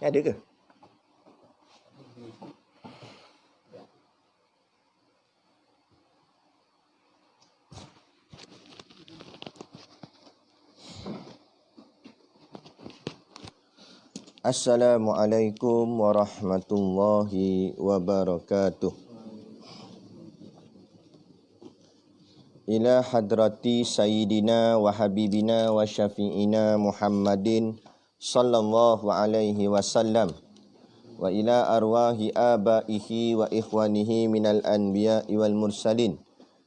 Ada ke? Assalamualaikum warahmatullahi wabarakatuh. Ila hadrati sayyidina wa habibina wa syafi'ina Muhammadin sallallahu alaihi wasallam wa ila arwahi abaihi wa ikhwanihi minal anbiya'i wal mursalin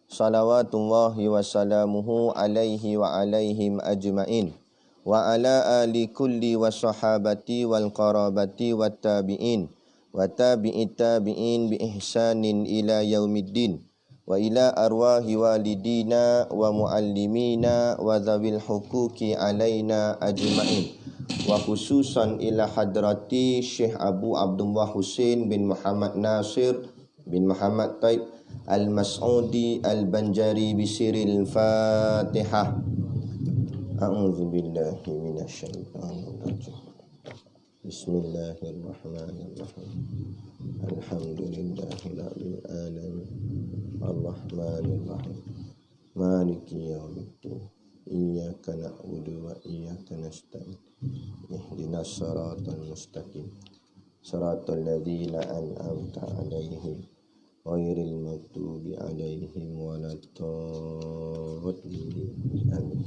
salawatullahi wa salamuhu alaihi wa alaihim ajma'in wa ala ali kulli wa sahabati wal qarabati wat tabi'in wa tabi'it tabi'in bi ihsanin ila yaumiddin wa ila arwahi walidina wa muallimina wa dzawil huquqi alaina ajma'in wa khususan ila hadrati Syekh Abu Abdullah Husain bin Muhammad Nasir bin Muhammad Taib Al-Mas'udi Al-Banjari bisiril Fatihah. A'udzu billahi minasyaitonir rajim. Bismillahirrahmanirrahim. Alhamdulillahirabbil alamin. Ar-Rahmanir-Rahim. Maliki yaumiddin. Iyyaka na'budu wa iyyaka nasta'in. Ihdinas siratal mustaqim. Siratal ladzina an'amta 'alaihim ghairil maghdubi 'alaihim waladdallin. Amin.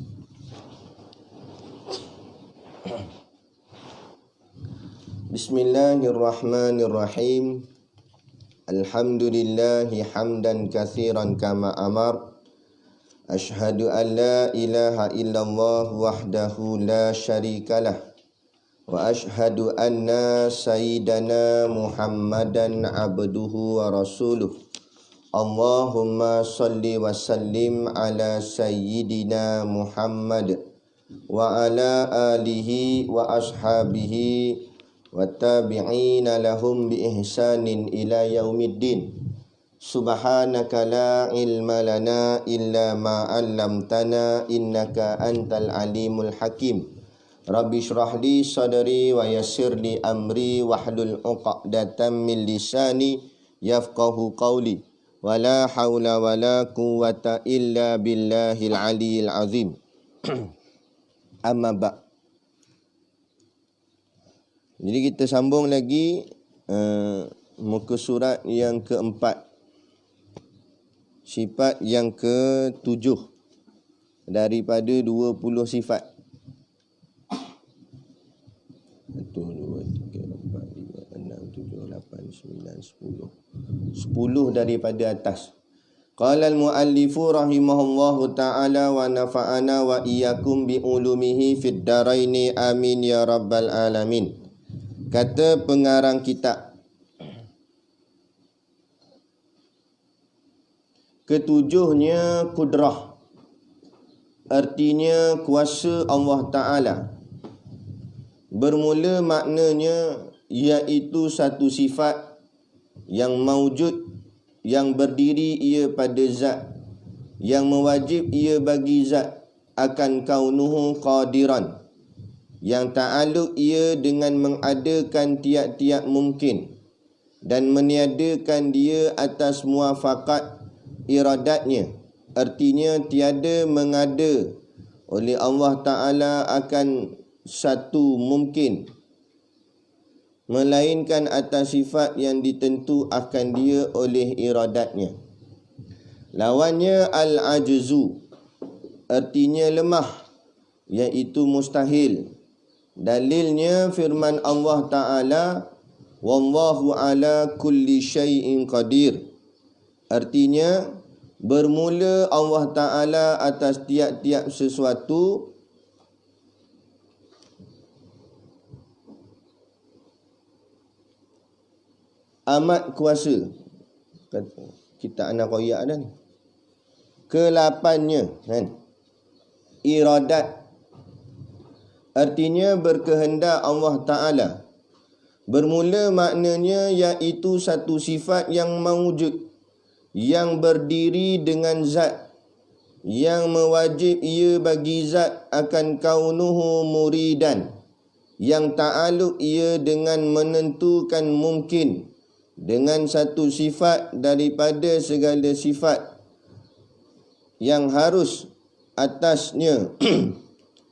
Bismillahirrahmanirrahim. Alhamdulillahi hamdan katsiran kama amar. Ashhadu an la ilaha illallah wahdahu la syarikalah. Wa ashhadu anna sayyidana Muhammadan abduhu wa rasuluh. Allahumma salli wa sallim ala sayyidina Muhammad wa ala alihi wa ashabihi wa tabi'ina lahum bi ihsanin ila yaumiddin. Subhanaka la ilma lana illa ma 'allamtana innaka antal alimul hakim. Rabbi shrah li sadri wa yassir li amri wahlul 'uqdatam min lisani yafqahu qawli. Wala haula wala quwwata illa billahil aliyil azim. Amma ba'. Jadi kita sambung lagi muka surat yang keempat, sifat yang ke-7 daripada 20 sifat. 1, 2, 3, 4, 5, 6, 7, 8, 9, 10 daripada atas. Qala al-muallifu rahimahullahu ta'ala wa nafa'ana wa iyyakum bi ulumihi fid daraini amin ya rabbal alamin. Kata pengarang kitab, ketujuhnya kudrah, artinya kuasa Allah Ta'ala. Bermula maknanya iaitu satu sifat yang maujud, yang berdiri ia pada zat, yang mewajib ia bagi zat akan kaunuhu qadiran, yang ta'aluk ia dengan mengadakan tiap-tiap mungkin dan meniadakan dia atas muafakat iradatnya. Artinya tiada mengada oleh Allah Ta'ala akan satu mungkin, melainkan atas sifat yang ditentu akan dia oleh iradatnya. Lawannya al-ajzu, artinya lemah, iaitu mustahil. Dalilnya firman Allah Ta'ala, wallahu ala kulli syai'in qadir. Artinya bermula Allah Ta'ala atas tiap-tiap sesuatu amat kuasa. Kita anak koyak dah ni. Ke-8-nya kan, iradat, artinya berkehendak Allah Ta'ala. Bermula maknanya iaitu satu sifat yang mawujud, yang berdiri dengan zat, yang mewajib ia bagi zat akan kaunuhu muridan, yang ta'aluk ia dengan menentukan mungkin dengan satu sifat daripada segala sifat yang harus atasnya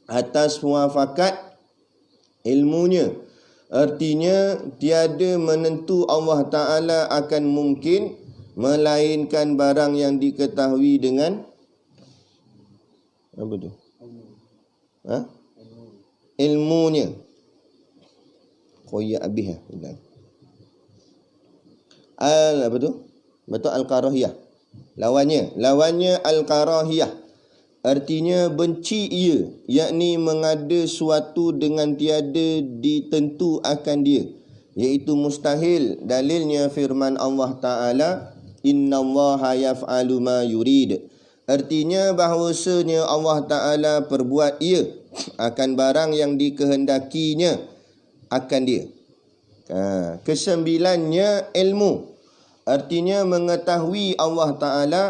atas muafakat ilmunya. Artinya tiada menentu Allah Ta'ala akan mungkin melainkan barang yang diketahui dengan apa tu? Ilmunya. Qoyak habis lah. Apa tu? Betul, al-karahiyah. Lawannya al-karahiyah. Artinya benci ia, yakni mengada suatu dengan tiada ditentu akan dia, iaitu mustahil. Dalilnya firman Allah Ta'ala, innallaha yaf'alu ma yurid. Artinya bahawasanya Allah Ta'ala perbuat ia akan barang yang dikehendakinya akan dia. Kesembilannya ilmu. Artinya mengetahui Allah Ta'ala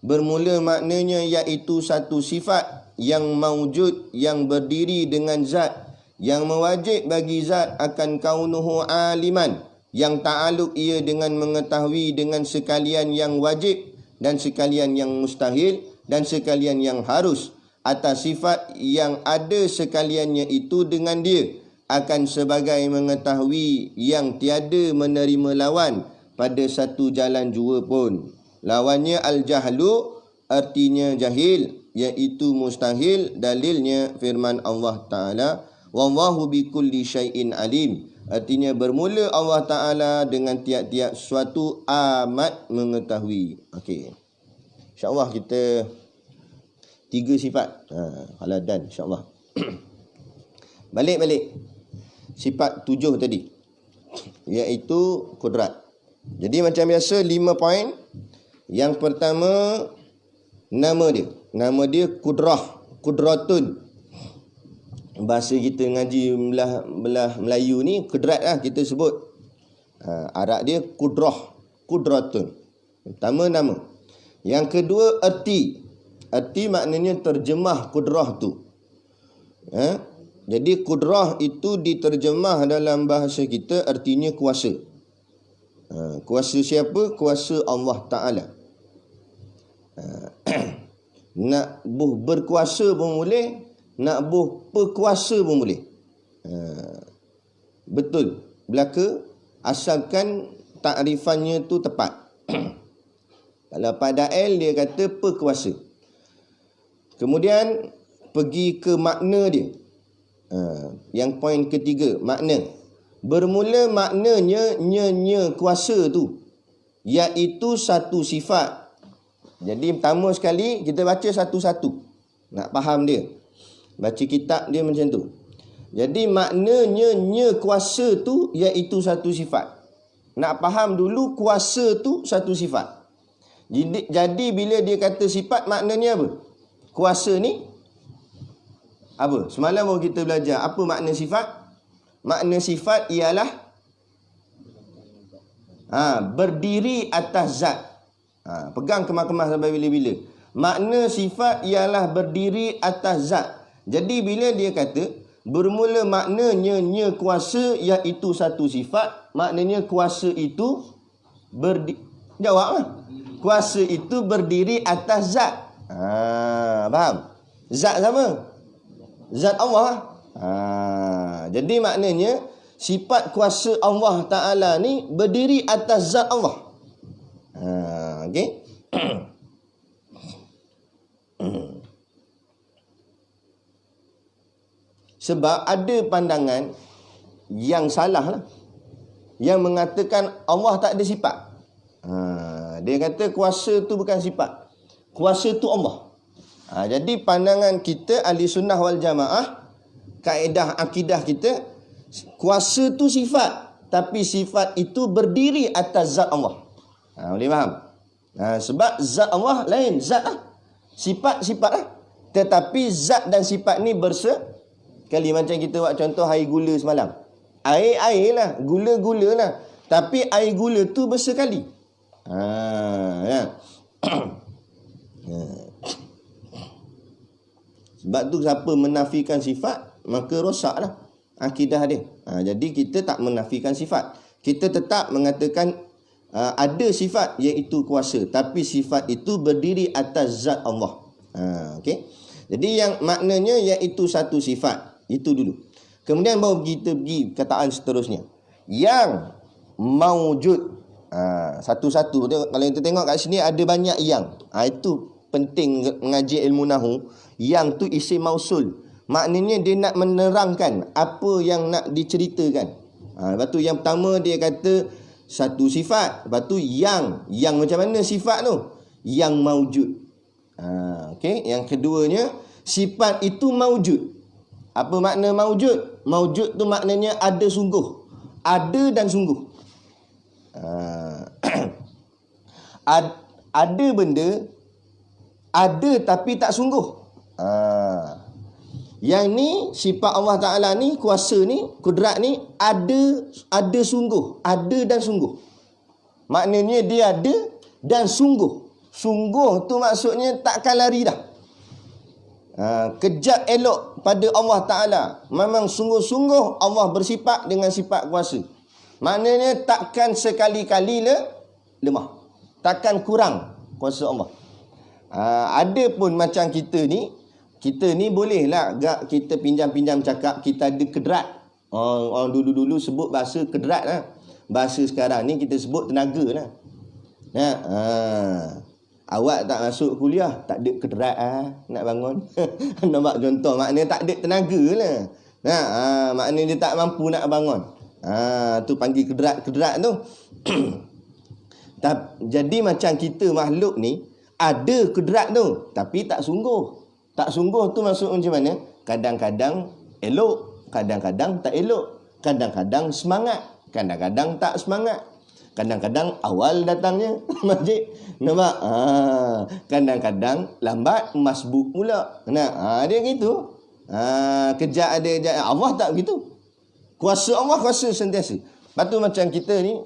bermula maknanya iaitu satu sifat yang maujud, yang berdiri dengan zat, yang mewajib bagi zat akan kaunuhu aliman, yang ta'aluk ia dengan mengetahui dengan sekalian yang wajib dan sekalian yang mustahil dan sekalian yang harus atas sifat yang ada sekaliannya itu dengan dia, akan sebagai mengetahui yang tiada menerima lawan pada satu jalan jua pun. Lawannya al-jahlu, artinya jahil, iaitu mustahil. Dalilnya firman Allah Ta'ala, wallahu bikulli syai'in alim. Artinya bermula Allah Ta'ala dengan tiap-tiap sesuatu amat mengetahui. Okey, InsyaAllah kita 3 sifat haladan insyaAllah. Balik sifat 7 tadi, iaitu kudrat. Jadi macam biasa 5 poin. Yang pertama, nama dia. Nama dia kudrah, kudratun. Bahasa kita ngaji belah Melayu ni kudrat lah kita sebut. Arab dia kudrah, kudratun. Pertama nama. Yang kedua erti. Erti maknanya terjemah kudrah tu. Jadi kudrah itu diterjemah dalam bahasa kita artinya kuasa. Kuasa siapa? Kuasa Allah Ta'ala. Nak berkuasa pun boleh, nak berkuasa pun boleh. Betul belaka, asalkan takrifannya tu tepat. Kalau Padael dia kata perkuasa. Kemudian pergi ke makna dia. Yang poin ketiga, makna. Bermula maknanya nya kuasa tu, iaitu satu sifat. Jadi pertama sekali kita baca satu-satu, nak faham dia. Baca kitab dia macam tu. Jadi maknanya nya kuasa tu iaitu satu sifat. Nak faham dulu kuasa tu satu sifat. Jadi bila dia kata sifat, maknanya apa? Kuasa ni apa? Semalam baru kita belajar apa makna sifat. Makna sifat ialah berdiri atas zat. Pegang kemas-kemas sampai bila-bila. Makna sifat ialah berdiri atas zat. Jadi bila dia kata bermula maknanya nya kuasa iaitu satu sifat, maknanya kuasa itu jawablah. Kuasa itu berdiri atas zat. Faham? Zat sama? Zat Allah. Jadi maknanya sifat kuasa Allah Ta'ala ni berdiri atas zat Allah. Okey. Sebab ada pandangan yang salah lah, yang mengatakan Allah tak ada sifat. Dia kata kuasa tu bukan sifat, kuasa tu Allah. Jadi pandangan kita ahli sunnah wal jamaah, kaedah akidah kita, kuasa tu sifat, tapi sifat itu berdiri atas zat Allah. Boleh faham? Sebab zat Allah lain, zat lah. Sifat lah. Tetapi zat dan sifat ni bersekali. Macam kita buat contoh air gula semalam. Air lah, gula lah. Tapi air gula tu bersekali. Sebab tu siapa menafikan sifat, maka rosaklah. akidah dia. Jadi kita tak menafikan sifat. Kita tetap mengatakan ada sifat iaitu kuasa, tapi sifat itu berdiri atas zat Allah. Okey. Jadi yang maknanya iaitu satu sifat. Itu dulu. Kemudian baru kita pergi kataan seterusnya. Yang maujud. Satu-satu. Kalau kita tengok kat sini ada banyak yang. Itu penting mengaji ilmu nahu. Yang tu isim mausul. Maknanya dia nak menerangkan apa yang nak diceritakan. Lepas tu yang pertama dia kata satu sifat. Lepas tu yang macam mana sifat tu? Yang maujud. Okey. Yang keduanya, sifat itu maujud. Apa makna maujud? Maujud tu maknanya ada sungguh. Ada dan sungguh. Ada benda, ada tapi tak sungguh. Yang ni sifat Allah Ta'ala ni, kuasa ni, kudrat ni ada sungguh, ada dan sungguh. Maknanya dia ada dan sungguh. Sungguh tu maksudnya takkan lari dah. Kejap elok pada Allah Ta'ala. Memang sungguh-sungguh Allah bersifat dengan sifat kuasa. Maknanya takkan sekali-kali lemah. Takkan kurang kuasa Allah. Ada pun macam kita ni bolehlah gak kita pinjam-pinjam cakap kita ada kedrat. Orang dulu-dulu sebut bahasa kedrat lah. Bahasa sekarang ni kita sebut tenaga lah. Awak tak masuk kuliah, tak ada kedrat nak bangun. Nampak contoh, maknanya tak ada tenaga lah. Maknanya dia tak mampu nak bangun. Tu panggil kedrat tu. Jadi macam kita makhluk ni ada kedrat tu, tapi tak sungguh. Tak sungguh tu maksud macam mana? Kadang-kadang elok, kadang-kadang tak elok. Kadang-kadang semangat, kadang-kadang tak semangat. Kadang-kadang awal datangnya masjid. Nampak? Kadang-kadang lambat masbuk pula. Dia gitu. Kejap ada kejap. Allah tak begitu. Kuasa Allah kuasa sentiasa. Lepas tu macam kita ni,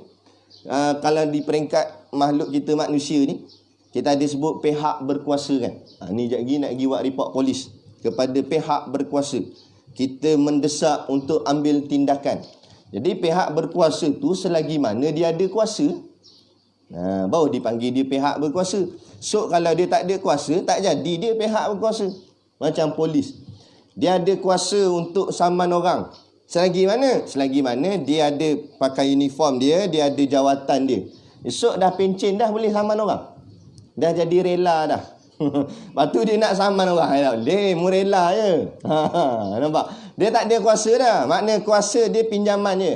kalau di peringkat makhluk kita manusia ni, kita ada sebut pihak berkuasa kan. Ni sekejap lagi nak pergi buat report polis. Kepada pihak berkuasa, kita mendesak untuk ambil tindakan. Jadi pihak berkuasa tu selagi mana dia ada kuasa, baru dipanggil dia pihak berkuasa. So kalau dia tak ada kuasa, tak jadi dia pihak berkuasa. Macam polis, dia ada kuasa untuk saman orang. Selagi mana dia ada pakai uniform dia ada jawatan dia. Esok dah pencen dah boleh saman orang. Dah jadi rela dah. Lepas tu dia nak saman orang. Tak boleh, mu rela je. Nampak? Dia tak ada kuasa dah. Makna kuasa dia pinjaman je.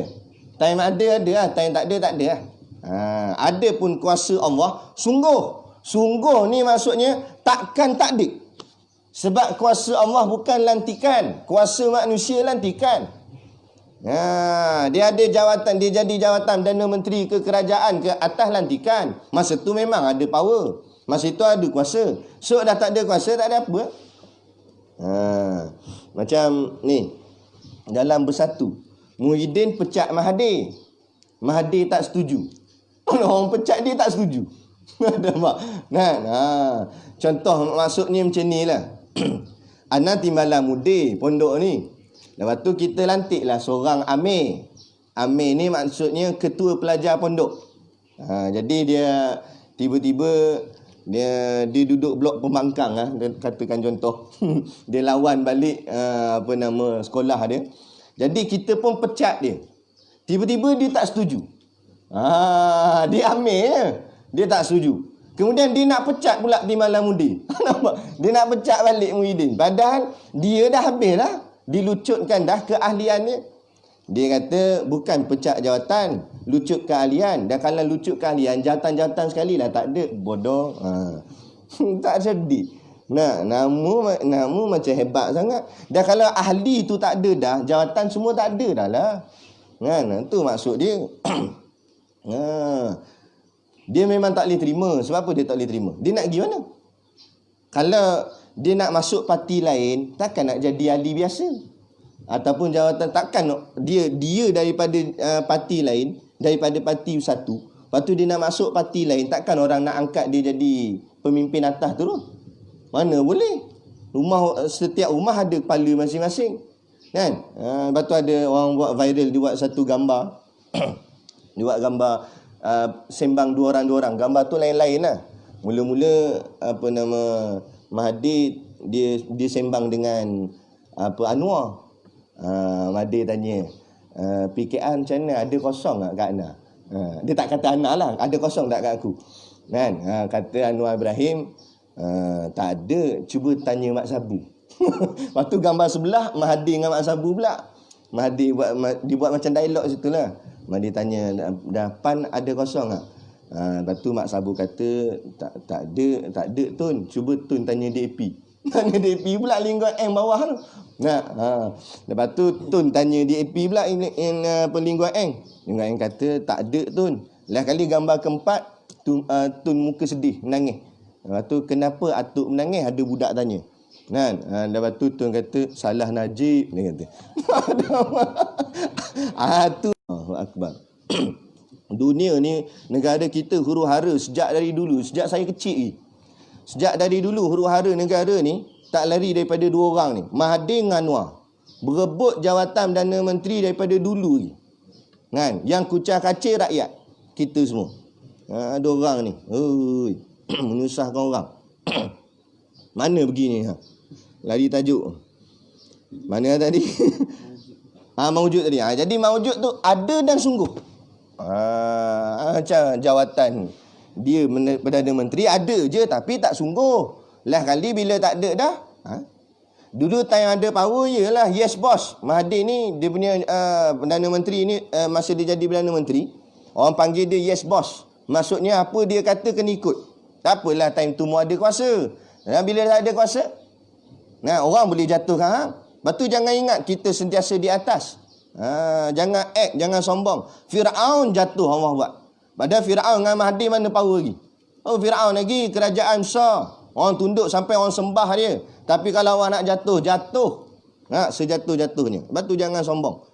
Time ada lah, time tak ada lah. Ada pun kuasa Allah sungguh. Sungguh ni maksudnya takkan takdir. Sebab kuasa Allah bukan lantikan. Kuasa manusia lantikan. Dia ada jawatan, dia jadi jawatan Perdana Menteri ke kerajaan ke atas lantikan. Masa tu memang ada power. Masa itu ada kuasa. So dah tak ada kuasa, tak ada apa. Macam ni, dalam Bersatu, Muhyiddin pecat Mahathir. Mahathir tak setuju. Orang pecat dia tak setuju. Nampak? Contoh maksudnya macam ni lah. Ana timbalan muda pondok ni. Lepas tu kita lantiklah seorang amir. Amir ni maksudnya ketua pelajar pondok. Jadi dia tiba-tiba dia duduk blok pembangkang dia katakan contoh. Dia lawan balik sekolah dia. Jadi kita pun pecat dia. Tiba-tiba dia tak setuju. Dia amir dia tak setuju. Kemudian dia nak pecat pula Timbalan Mudi. Nampak? Dia nak pecat balik Muhyiddin. Padahal dia dah habis lah. Dilucutkan dah keahliannya. Dia kata bukan pecat jawatan, lucut keahlian. Dan kalau lucut keahlian, jawatan-jawatan sekali lah tak ada. Bodoh. Tak sedih. Namu macam hebat sangat. Dan kalau ahli tu tak ada dah, jawatan semua tak ada dah lah. Itu maksud dia. Dia memang tak boleh terima. Sebab apa dia tak boleh terima? Dia nak pergi mana? Kalau dia nak masuk parti lain, takkan nak jadi ahli biasa. Ataupun jawatan, takkan dia daripada parti lain, daripada parti satu. Lepas tu dia nak masuk parti lain, takkan orang nak angkat dia jadi pemimpin atas terus. Mana boleh? Setiap rumah ada kepala masing-masing. Kan? Lepas tu ada orang buat viral, dia buat satu gambar. Dia buat gambar sembang dua orang. Gambar tu lain-lain lah. Mula-mula apa nama Mahathir dia sembang dengan Anwar. Mahathir tanya, PKR macam mana? Ada kosong tak kat Ana? Dia tak kata Ana lah, ada kosong tak kat aku? Kan? Kata Anwar Ibrahim, tak ada, cuba tanya Mak Sabu. Lepas tu gambar sebelah Mahathir dengan Mak Sabu pula. Mahathir buat macam dialog situ lah. Mahathir tanya, dah PAN ada kosong tak? Lepas tu Mak Sabu kata, tak ada Tun, cuba Tun tanya DAP. Tanya DAP pula lingkuan M bawah tu. Lepas tu Tun tanya DAP pula lingkuan M. Lingkuan M kata tak ada Tun. Lah kali gambar keempat Tun muka sedih, menangis. Lepas tu kenapa atuk menangis? Ada budak tanya. Kan? Lepas tu Tun kata salah Najib, dia kata. Tu Allahu Akbar. Dunia ni, negara kita huru-hara sejak dari dulu, sejak saya kecil ni. Sejak dari dulu huru-hara negara ni tak lari daripada dua orang ni, Mahathir dengan Anwar. Berebut jawatan Perdana Menteri daripada dulu ni. Kan? Yang kucak-kacir rakyat kita semua. Dua orang ni. Menyusahkan orang. Mana begini lari tajuk. Mana tadi? Maujud tadi. Jadi maujud tu ada dan sungguh. Macam jawatan dia Perdana Menteri ada je tapi tak sungguh. Lah kali bila tak ada dah. Dulu time ada power ialah yes boss. Mahathir ni dia punya Perdana Menteri ni masa dia jadi Perdana Menteri, orang panggil dia yes boss. Maksudnya apa dia kata kena ikut. Tak apalah time tu mu ada kuasa. Bila tak ada kuasa, orang boleh jatuhkan hang. Lepas tu jangan ingat kita sentiasa di atas. Jangan act, jangan sombong. Firaun jatuh Allah buat. Padahal Firaun dengan Mahathir mana power lagi? Firaun lagi kerajaan besar. Orang tunduk sampai orang sembah dia. Tapi kalau orang nak jatuh. Sejatuh-jatuhnya. Lepas tu jangan sombong.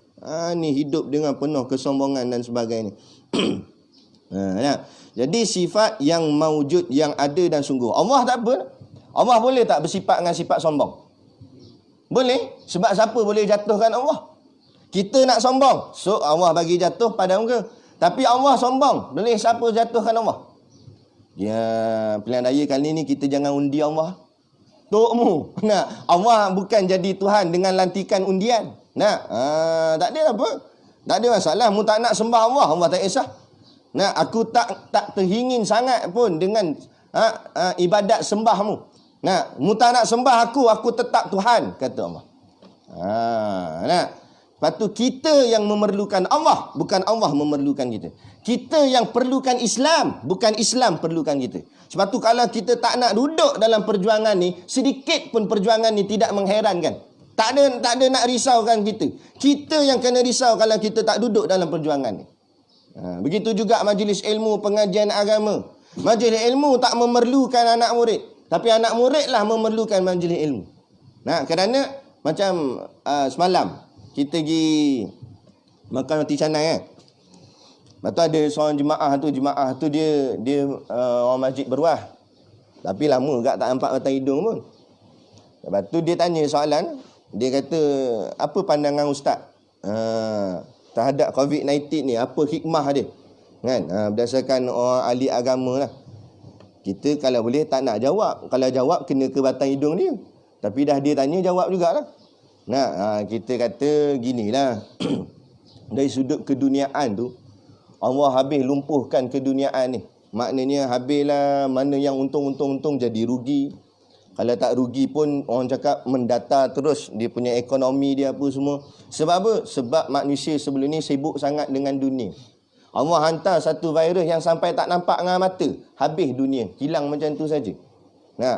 Ni hidup dengan penuh kesombongan dan sebagainya. Jadi sifat yang maujud, yang ada dan sungguh. Allah tak apa. Allah boleh tak bersifat dengan sifat sombong? Boleh. Sebab siapa boleh jatuhkan Allah? Kita nak sombong, so Allah bagi jatuh pada muka. Tapi Allah sombong, boleh siapa jatuhkan Allah? Ya, pilihan raya kali ni kita jangan undi Allah. Tokmu. Allah bukan jadi Tuhan dengan lantikan undian. Tak ada apa. Tak ada masalah. Mu tak nak sembah Allah, Allah tak kisah. Aku tak teringin sangat pun dengan ibadat sembahmu. Mu tak nak sembah aku tetap Tuhan, kata Allah. Lepas tu kita yang memerlukan Allah, bukan Allah memerlukan kita. Kita yang perlukan Islam, bukan Islam perlukan kita. Sebab tu kalau kita tak nak duduk dalam perjuangan ni, sedikit pun perjuangan ni tidak mengherankan. Tak ada nak risaukan kita. Kita yang kena risau kalau kita tak duduk dalam perjuangan ni. Begitu juga majlis ilmu, pengajian agama. Majlis ilmu tak memerlukan anak murid, tapi anak murid lah memerlukan majlis ilmu. Kerana macam semalam kita pergi makan roti canai kan. Lepas tu ada seorang jemaah tu dia orang masjid Berwah. Tapi lama agak tak nampak batang hidung pun. Lepas tu dia tanya soalan, dia kata, apa pandangan ustaz terhadap COVID-19 ni, apa hikmah dia? Kan? Berdasarkan orang ahli agama lah. Kita kalau boleh tak nak jawab. Kalau jawab kena ke batang hidung dia. Tapi dah dia tanya, jawab jugalah. Kita kata ginilah. Dari sudut keduniaan tu, Allah habis lumpuhkan keduniaan ni. Maknanya habislah, mana yang untung jadi rugi. Kalau tak rugi pun orang cakap mendata terus dia punya ekonomi dia apa semua. Sebab apa? Sebab manusia sebelum ni sibuk sangat dengan dunia. Allah hantar satu virus yang sampai tak nampak dengan mata, habis dunia, hilang macam tu saja.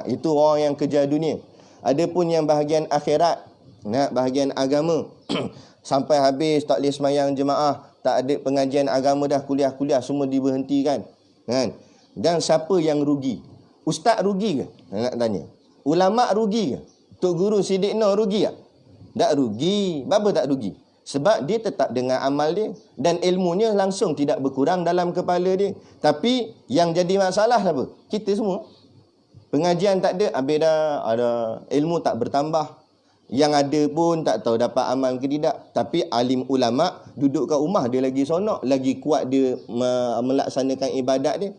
Itu orang yang kejar dunia. Adapun yang bahagian akhirat, bahagian agama sampai habis tak boleh semayang jemaah, tak ada pengajian agama dah, kuliah-kuliah semua diberhentikan kan. Dan siapa yang rugi? Ustaz rugi ke? Nak tanya. Ulama rugi ke? Tok Guru Siddiq Nur rugi tak? Tak rugi. Kenapa tak rugi? Sebab dia tetap dengan amal dia dan ilmunya langsung tidak berkurang dalam kepala dia. Tapi yang jadi masalah apa? Kita semua pengajian tak ada, habis dah ada ilmu tak bertambah. Yang ada pun tak tahu dapat amal ke tidak. Tapi alim ulama duduk kat rumah dia lagi sonok, lagi kuat dia melaksanakan ibadat dia.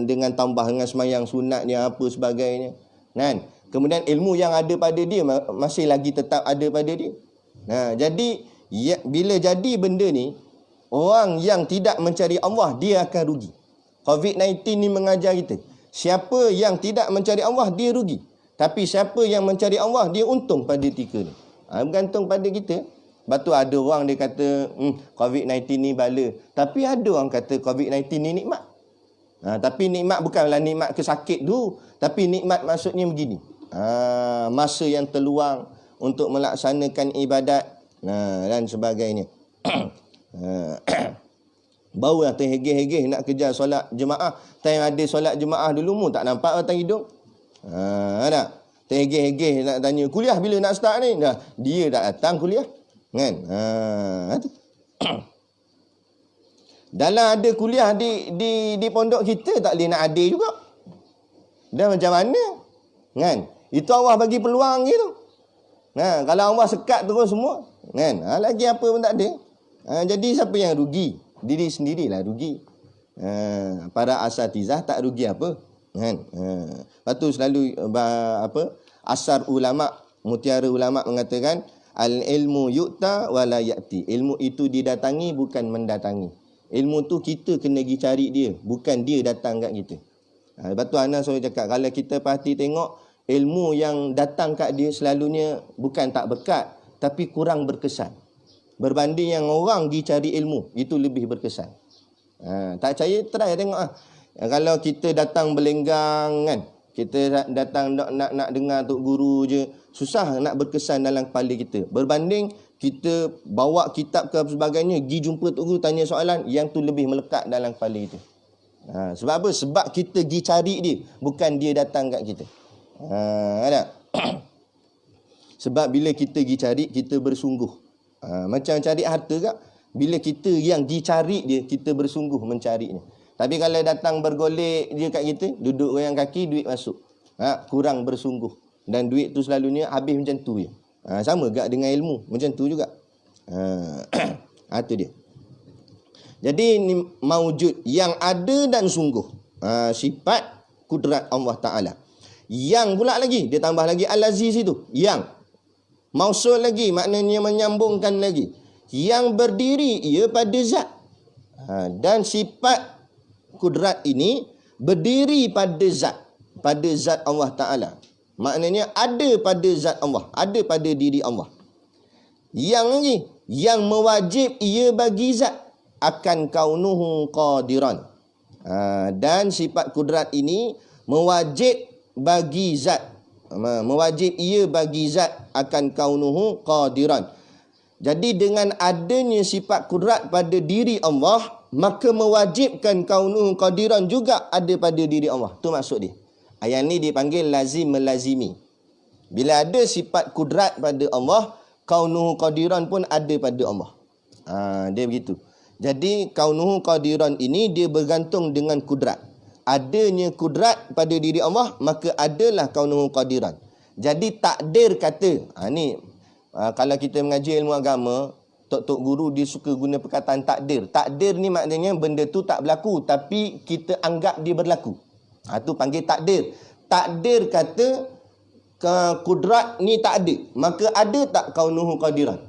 Dengan tambah dengan semayang sunat dia apa sebagainya. Kan? Kemudian ilmu yang ada pada dia masih lagi tetap ada pada dia. Nah, jadi bila jadi benda ni, orang yang tidak mencari Allah dia akan rugi. COVID-19 ni mengajar kita, siapa yang tidak mencari Allah dia rugi. Tapi siapa yang mencari Allah dia untung pada ketika ni. Bergantung pada kita. Lepas tu ada orang dia kata COVID-19 ni bala. Tapi ada orang kata COVID-19 ni nikmat. Tapi nikmat bukanlah nikmat kesakit tu, tapi nikmat maksudnya begini. Masa yang terluang untuk melaksanakan ibadat dan sebagainya. Barulah terhegeh-hegeh nak kejar solat jemaah. Time ada solat jemaah dulu mu tak nampak batang hidung. Tak? Terhegeh-hegeh nak tanya kuliah bila nak start ni. Dah dia tak datang kuliah. Kan? Dalam ada kuliah di pondok kita tak boleh nak ada juga. Dan macam mana? Kan? Itu Allah bagi peluang gitu. Nah, kalau Allah sekat terus semua, kan? Lagi apa pun tak ada. Jadi siapa yang rugi? Diri sendirilah rugi. Para asatizah tak rugi apa? Kan? Lepas tu selalu asar ulama, mutiara ulama mengatakan al-ilmu yu'ta wa la ya'ti. Ilmu itu didatangi bukan mendatangi. Ilmu tu kita kena pergi cari dia, bukan dia datang kat kita. Lepas tu Ana selalu cakap, kalau kita perhati tengok, ilmu yang datang kat dia selalunya bukan tak berkat, tapi kurang berkesan. Berbanding yang orang pergi cari ilmu, itu lebih berkesan. Tak percaya, try tengok lah. Kalau kita datang berlenggang kan, kita datang nak dengar tok guru je, susah nak berkesan dalam kepala kita. Berbanding kita bawa kitab ke sebagainya, pergi jumpa tok guru tanya soalan, yang tu lebih melekat dalam kepala kita. Sebab apa? Sebab kita pergi cari dia, bukan dia datang kat kita. Ada? Sebab bila kita pergi cari, kita bersungguh. Macam cari harta kak, bila kita yang dicari dia, kita bersungguh mencarinya. Tapi kalau datang bergolek dia kat kita, duduk goyang kaki, duit masuk. Kurang bersungguh. Dan duit tu selalunya habis macam tu je. Sama gak dengan ilmu, macam tu juga. Itu dia. Jadi ni maujud yang ada dan sungguh. Sifat kudrat Allah Ta'ala. Yang pula lagi, dia tambah lagi al-aziz itu. Yang. Mausul lagi, maknanya menyambungkan lagi. Yang berdiri ia pada zat. Dan sifat kudrat ini berdiri pada zat. Pada zat Allah Ta'ala. Maknanya ada pada zat Allah. Ada pada diri Allah. Yang lagi, yang mewajib ia bagi zat. Akan kaunuhu qadiran. Dan sifat kudrat ini mewajib bagi zat. Mewajib ia bagi zat akan kaunuhu qadiran. Jadi dengan adanya sifat kudrat pada diri Allah, maka mewajibkan kaunuhu qadiran juga ada pada diri Allah. Tu maksud dia. Ayat ni dipanggil lazim melazimi. Bila ada sifat kudrat pada Allah, kaunuhu qadiran pun ada pada Allah. Dia begitu. Jadi kaunuhu qadiran ini dia bergantung dengan kudrat. Adanya kudrat pada diri Allah, maka adalah kaunuhu qadiran. Jadi takdir kata, kalau kita mengaji ilmu agama, tok-tok guru dia suka guna perkataan takdir. Takdir ni maknanya benda tu tak berlaku, tapi kita anggap dia berlaku. Tu panggil takdir. Takdir kata kudrat ni tak ada, maka ada tak kaunuhu qadiran?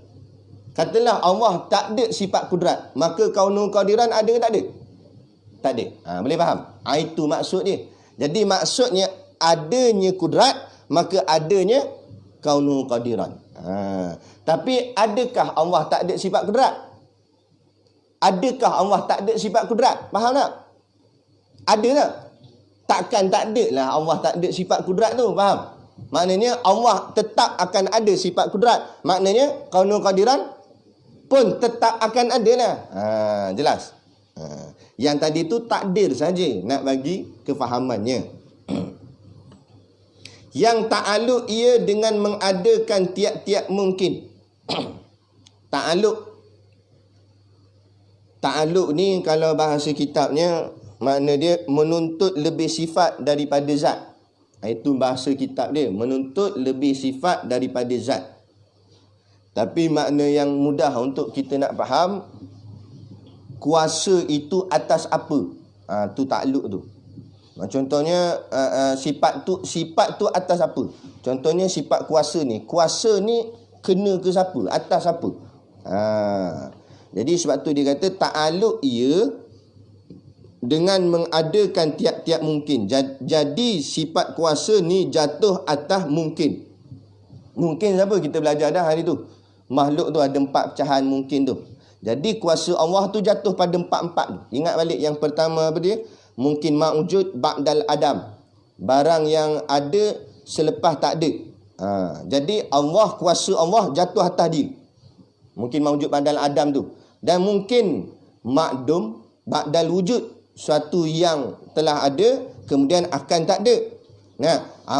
Katalah Allah tak ada sifat kudrat, maka kaunuhu qadiran ada ke tak ada? Tak ada. Boleh faham? Itu maksud dia. Jadi maksudnya adanya kudrat, maka adanya kaunuhu qadiran. Tapi adakah Allah tak ada sifat kudrat? Adakah Allah tak ada sifat kudrat? Faham tak? Ada tak? Takkan tak ada lah Allah tak ada sifat kudrat tu. Faham? Maknanya Allah tetap akan ada sifat kudrat. Maknanya kaunuhu qadiran pun tetap akan ada lah. Jelas? Yang tadi tu takdir saja nak bagi kefahamannya. Yang ta'aluk ia dengan mengadakan tiap-tiap mungkin. Ta'aluk ni kalau bahasa kitabnya, makna dia menuntut lebih sifat daripada zat. Itu bahasa kitab dia. Menuntut lebih sifat daripada zat. Tapi makna yang mudah untuk kita nak faham, kuasa itu atas apa? Tu takluk tu. Contohnya sifat tu atas apa? Contohnya sifat kuasa ni. Kuasa ni kena ke siapa? Atas apa? Jadi sebab tu dia kata ta'aluk ia dengan mengadakan tiap-tiap mungkin. Jadi sifat kuasa ni jatuh atas mungkin. Mungkin siapa? Kita belajar dah hari tu. Makhluk tu ada 4 pecahan mungkin tu. Jadi kuasa Allah tu jatuh pada 4-4 tu. Ingat balik yang pertama apa dia? Mungkin ma'ujud ba'dal adam. Barang yang ada selepas tak ada. Jadi Allah, kuasa Allah jatuh atas dia. Mungkin ma'ujud ba'dal adam tu. Dan mungkin ma'dum ba'dal wujud. Suatu yang telah ada kemudian akan tak ada.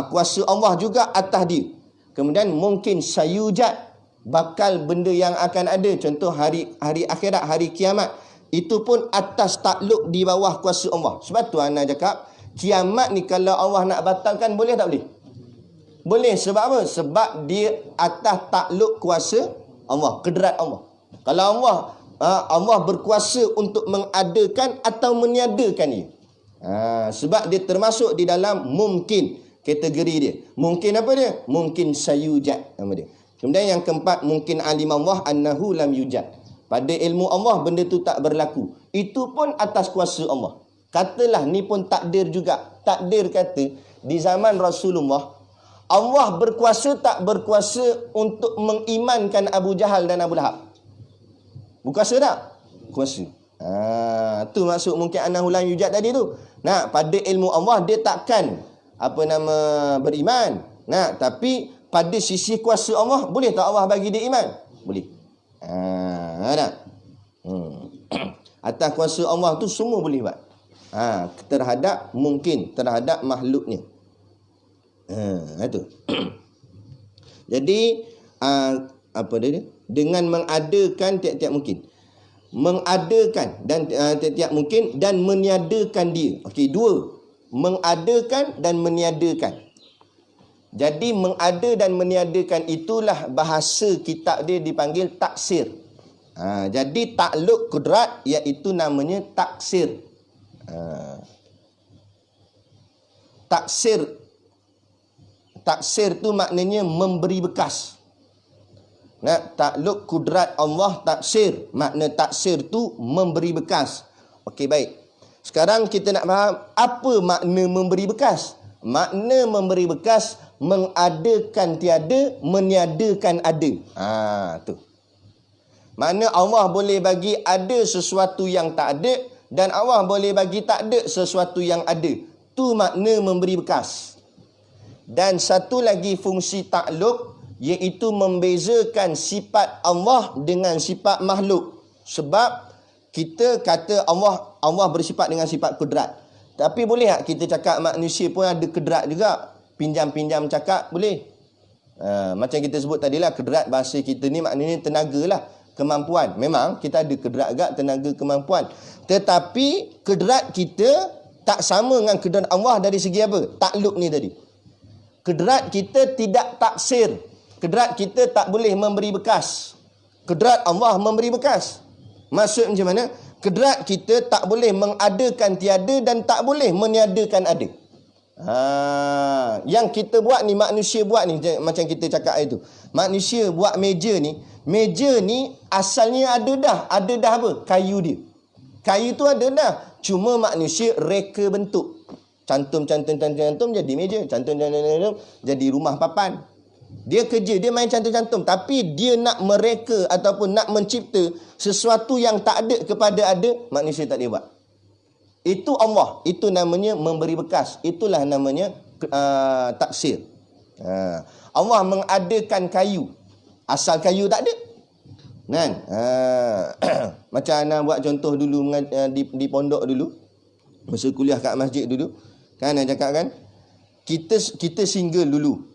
Kuasa Allah juga atas dia. Kemudian mungkin sayujat, bakal benda yang akan ada. Contoh hari akhirat, hari kiamat. Itu pun atas takluk di bawah kuasa Allah. Sebab tu Ana cakap, kiamat ni kalau Allah nak batalkan, boleh tak boleh? Boleh. Sebab apa? Sebab dia atas takluk kuasa Allah, kedrat Allah. Kalau Allah berkuasa untuk mengadakan atau meniadakan ia. Sebab dia termasuk di dalam mungkin, kategori dia. Mungkin apa dia? Mungkin sayujad nama dia. Kemudian yang keempat, mungkin alim Allah annahu lam yujad. Pada ilmu Allah benda tu tak berlaku. Itu pun atas kuasa Allah. Katalah ni pun takdir juga. Takdir kata di zaman Rasulullah, Allah berkuasa tak berkuasa untuk mengimankan Abu Jahal dan Abu Lahab? Berkuasa tak? Kuasa. Tu maksud mungkin annahu lam yujad tadi tu. Pada ilmu Allah dia takkan beriman. Tapi pada sisi kuasa Allah, boleh tak Allah bagi dia iman? Boleh. Atas kuasa Allah tu semua boleh buat. Terhadap mungkin, terhadap makhluknya. Itu. Jadi apa dia? Dengan mengadakan tiap-tiap mungkin. Mengadakan dan tiap-tiap mungkin dan meniadakan dia. Okey, 2. Mengadakan dan meniadakan. Jadi mengada dan meniadakan itulah bahasa kitab dia dipanggil taksir. Jadi takluk kudrat iaitu namanya taksir. Taksir tu maknanya memberi bekas. Takluk kudrat Allah taksir. Makna taksir tu memberi bekas. Okey, baik. Sekarang kita nak faham apa makna memberi bekas. Makna memberi bekas, mengadakan tiada, meniadakan ada. Tu. Makna Allah boleh bagi ada sesuatu yang tak ada, dan Allah boleh bagi tak ada sesuatu yang ada. Tu makna memberi bekas. Dan satu lagi fungsi takluk, iaitu membezakan sifat Allah dengan sifat makhluk. Sebab kita kata Allah bersifat dengan sifat kudrat. Tapi boleh tak kita cakap manusia pun ada kedrat juga? Pinjam-pinjam cakap boleh. Macam kita sebut tadilah, kedrat bahasa kita ni maknanya tenaga lah, kemampuan. Memang kita ada kedrat agak, tenaga, kemampuan. Tetapi kedrat kita tak sama dengan kedrat Allah dari segi apa? Takluk ni tadi. Kedrat kita tidak taksir. Kedrat kita tak boleh memberi bekas. Kedrat Allah memberi bekas. Maksud macam mana? Kedrat kita tak boleh mengadakan tiada dan tak boleh meniadakan ada. Yang kita buat ni, manusia buat ni, macam kita cakap itu. Manusia buat meja ni. Meja ni asalnya ada dah apa? Kayu dia. Kayu tu ada dah. Cuma manusia reka bentuk. Cantum jadi meja. Cantum jadi rumah papan. Dia kerja, dia main cantum-cantum. Tapi dia nak mereka ataupun nak mencipta sesuatu yang tak ada kepada ada, manusia tak boleh buat. Itu Allah. Itu namanya memberi bekas. Itulah namanya taksir. Allah mengadakan kayu. Asal kayu tak ada. Kan? Macam Ana buat contoh dulu di pondok dulu. Masa kuliah kat masjid dulu. Kan Ana cakap kan? Kita single dulu.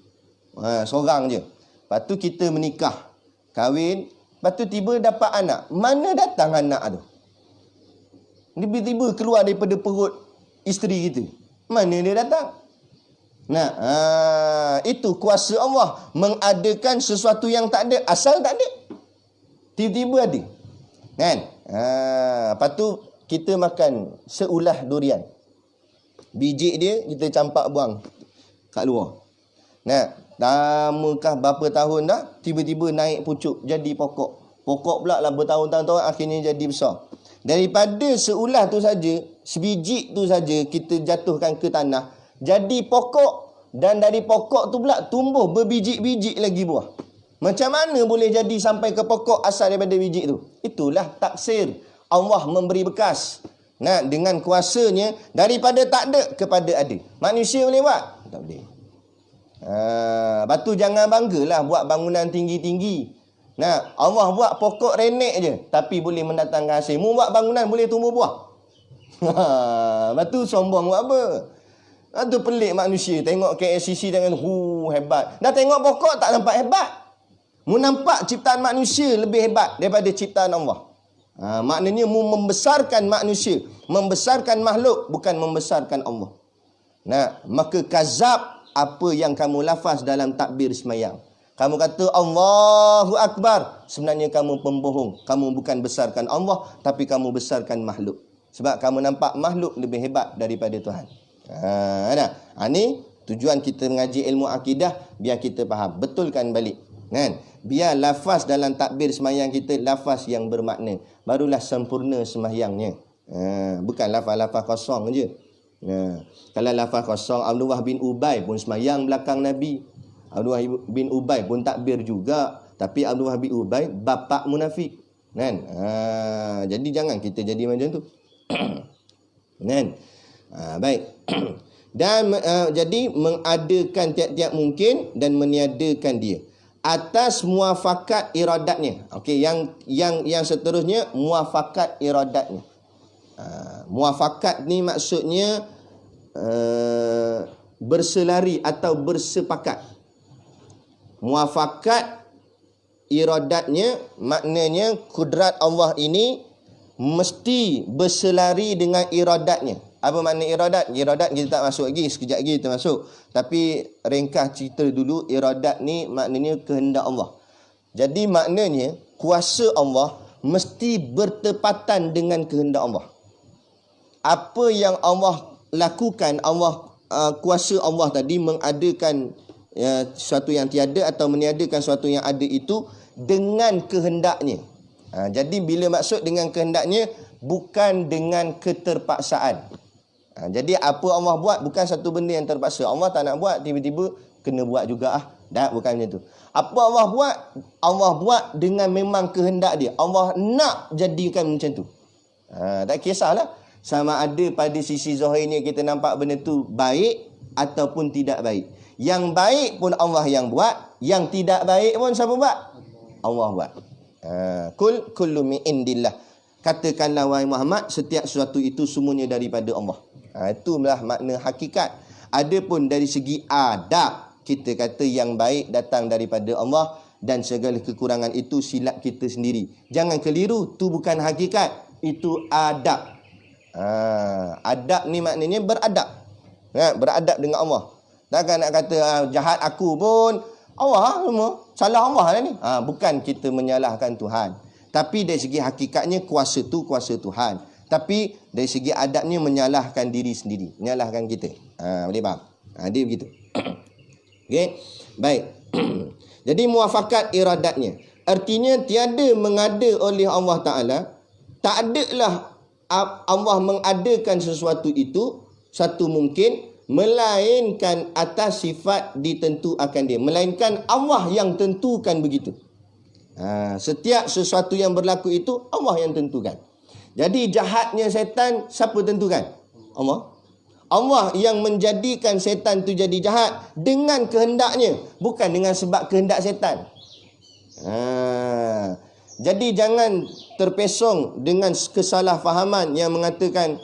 Seorang je. Lepas tu kita menikah, kahwin, lepas tu tiba dapat anak. Mana datang anak tu? Tiba-tiba keluar daripada perut isteri kita. Mana dia datang? Nah, itu kuasa Allah mengadakan sesuatu yang tak ada, asal tak ada. Tiba-tiba ada. Kan? Lepas tu kita makan seulah durian. Biji dia kita campak buang kat luar. Nah, lamakah berapa tahun dah, tiba-tiba naik pucuk jadi pokok. Pokok pula lah bertahun-tahun akhirnya jadi besar. Daripada seulah tu saja, sebiji tu saja kita jatuhkan ke tanah, jadi pokok, dan dari pokok tu pula tumbuh berbiji-biji lagi buah. Macam mana boleh jadi sampai ke pokok asal daripada biji tu? Itulah taksir. Allah memberi bekas. Nah, dengan kuasanya daripada tak ada kepada ada. Manusia boleh buat? Tak boleh. Lepas tu jangan banggalah buat bangunan tinggi-tinggi. Nah, Allah buat pokok renek je tapi boleh mendatangkan hasil. Mu buat bangunan boleh tumbuh buah. Lepas tu sombong buat apa? Lepas tu pelik manusia. Tengok KLCC dengan hebat. Dah tengok pokok tak nampak hebat. Mu nampak ciptaan manusia lebih hebat daripada ciptaan Allah. Maknanya mu membesarkan manusia, membesarkan makhluk, bukan membesarkan Allah. Nah, maka kazab apa yang kamu lafaz dalam takbir semayang. Kamu kata Allahu Akbar, sebenarnya kamu pembohong. Kamu bukan besarkan Allah, tapi kamu besarkan makhluk. Sebab kamu nampak makhluk lebih hebat daripada Tuhan. Ni tujuan kita mengaji ilmu akidah, biar kita faham. Betulkan balik. Kan? Biar lafaz dalam takbir semayang kita lafaz yang bermakna. Barulah sempurna semayangnya. Bukan lafaz-lafaz kosong je. Kalau lafaz kosong, Abdullah bin Ubay pun semayang belakang Nabi. Abdullah bin Ubay pun takbir juga. Tapi Abdullah bin Ubay bapa munafik. Kan? Jadi jangan kita jadi macam tu. Kan? Baik. Dan jadi mengadakan tiap-tiap mungkin dan meniadakan dia atas muafakat iradatnya. Okey, yang seterusnya muafakat iradatnya. Muafakat ni maksudnya berselari atau bersepakat. Muafakat iradatnya maknanya kudrat Allah ini mesti berselari dengan iradatnya. Apa makna iradat? Iradat kita tak masuk lagi, sekejap lagi kita masuk. Tapi ringkas cerita dulu, iradat ni maknanya kehendak Allah. Jadi maknanya kuasa Allah mesti bertepatan dengan kehendak Allah. Apa yang Allah lakukan, kuasa Allah tadi mengadakan sesuatu yang tiada atau meniadakan sesuatu yang ada itu dengan kehendaknya. Jadi bila maksud dengan kehendaknya, bukan dengan keterpaksaan. Jadi apa Allah buat bukan satu benda yang terpaksa. Allah tak nak buat, tiba-tiba kena buat juga. Tak, bukan macam tu. Apa Allah buat? Allah buat dengan memang kehendak dia. Allah nak jadikan macam tu. Tak kisahlah. Sama ada pada sisi zahirnya kita nampak benda tu baik ataupun tidak baik. Yang baik pun Allah yang buat. Yang tidak baik pun siapa buat? Allah buat. Kullu min indillah. Katakanlah wahai Muhammad, setiap sesuatu itu semuanya daripada Allah. Itulah makna hakikat. Adapun dari segi adab, kita kata yang baik datang daripada Allah dan segala kekurangan itu silap kita sendiri. Jangan keliru, tu bukan hakikat, itu adab. Adab ni maknanya beradab. Beradab dengan Allah. Takkan nak kata jahat aku pun Allah semua. Salah Allah lah ni. Bukan kita menyalahkan Tuhan. Tapi dari segi hakikatnya kuasa tu kuasa Tuhan. Tapi dari segi adabnya menyalahkan diri sendiri, menyalahkan kita. Boleh faham? Dia begitu. Okey. Baik. Jadi muafakat iradatnya. Artinya tiada mengada oleh Allah Ta'ala. Tak adalah Allah mengadakan sesuatu itu, satu mungkin, melainkan atas sifat ditentu akan dia. Melainkan Allah yang tentukan begitu. Setiap sesuatu yang berlaku itu Allah yang tentukan. Jadi jahatnya setan siapa tentukan? Allah. Allah yang menjadikan setan tu jadi jahat dengan kehendaknya, bukan dengan sebab kehendak setan. Jadi jangan terpesong dengan kesalahfahaman yang mengatakan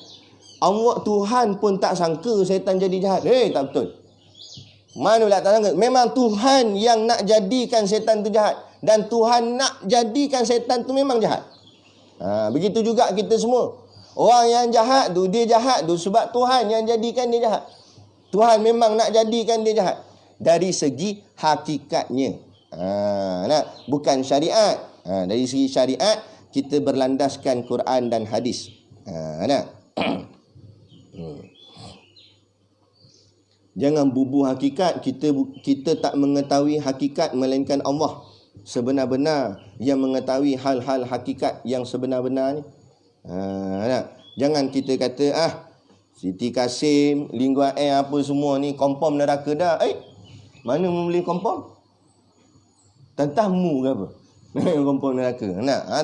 Allah Tuhan pun tak sangka setan jadi jahat. Tak betul. Mana pula tak sangka? Memang Tuhan yang nak jadikan setan tu jahat. Dan Tuhan nak jadikan setan tu memang jahat. Begitu juga kita semua. Orang yang jahat tu, dia jahat tu sebab Tuhan yang jadikan dia jahat. Tuhan memang nak jadikan dia jahat dari segi hakikatnya. Bukan syariat. Dari segi syariat kita berlandaskan Quran dan hadis. Jangan bubuh hakikat. Kita tak mengetahui hakikat melainkan Allah sebenar-benar yang mengetahui hal-hal hakikat yang sebenar-benar ni. Jangan kita kata Siti Kasim, Lingua Air apa semua ni kompom neraka dah. Mana membeli kompom? Tantahmu ke apa? Kompom neraka.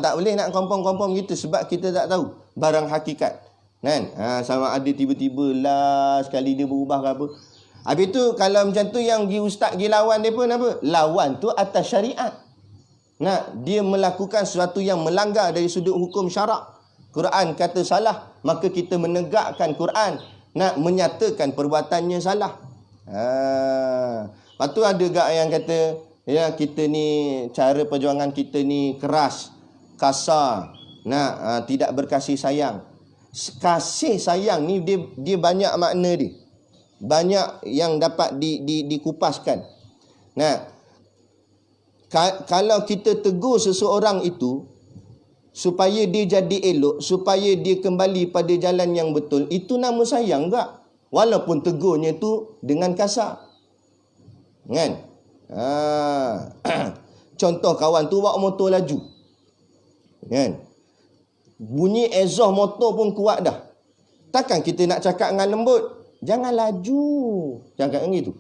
Tak boleh nak kompom-kompom gitu sebab kita tak tahu barang hakikat. Kan? Sama ada tiba-tiba sekali dia berubah ke apa. Habis tu kalau macam tu yang ustaz pergi lawan dia pun apa? Lawan tu atas syariat. Dia melakukan sesuatu yang melanggar dari sudut hukum syarak. Quran kata salah, maka kita menegakkan Quran, nak menyatakan perbuatannya salah. Lepas tu ada gak yang kata, ya kita ni cara perjuangan kita ni keras, kasar, tidak berkasih sayang. Kasih sayang ni dia banyak makna dia. Banyak yang dapat dikupaskan. Kalau kita tegur seseorang itu supaya dia jadi elok, supaya dia kembali pada jalan yang betul, itu nama sayang tak? Walaupun tegurnya tu dengan kasar. Kan? Contoh kawan tu bawa motor laju. Kan? Bunyi exhaust motor pun kuat dah. Takkan kita nak cakap dengan lembut, jangan laju. Cakap macam itu.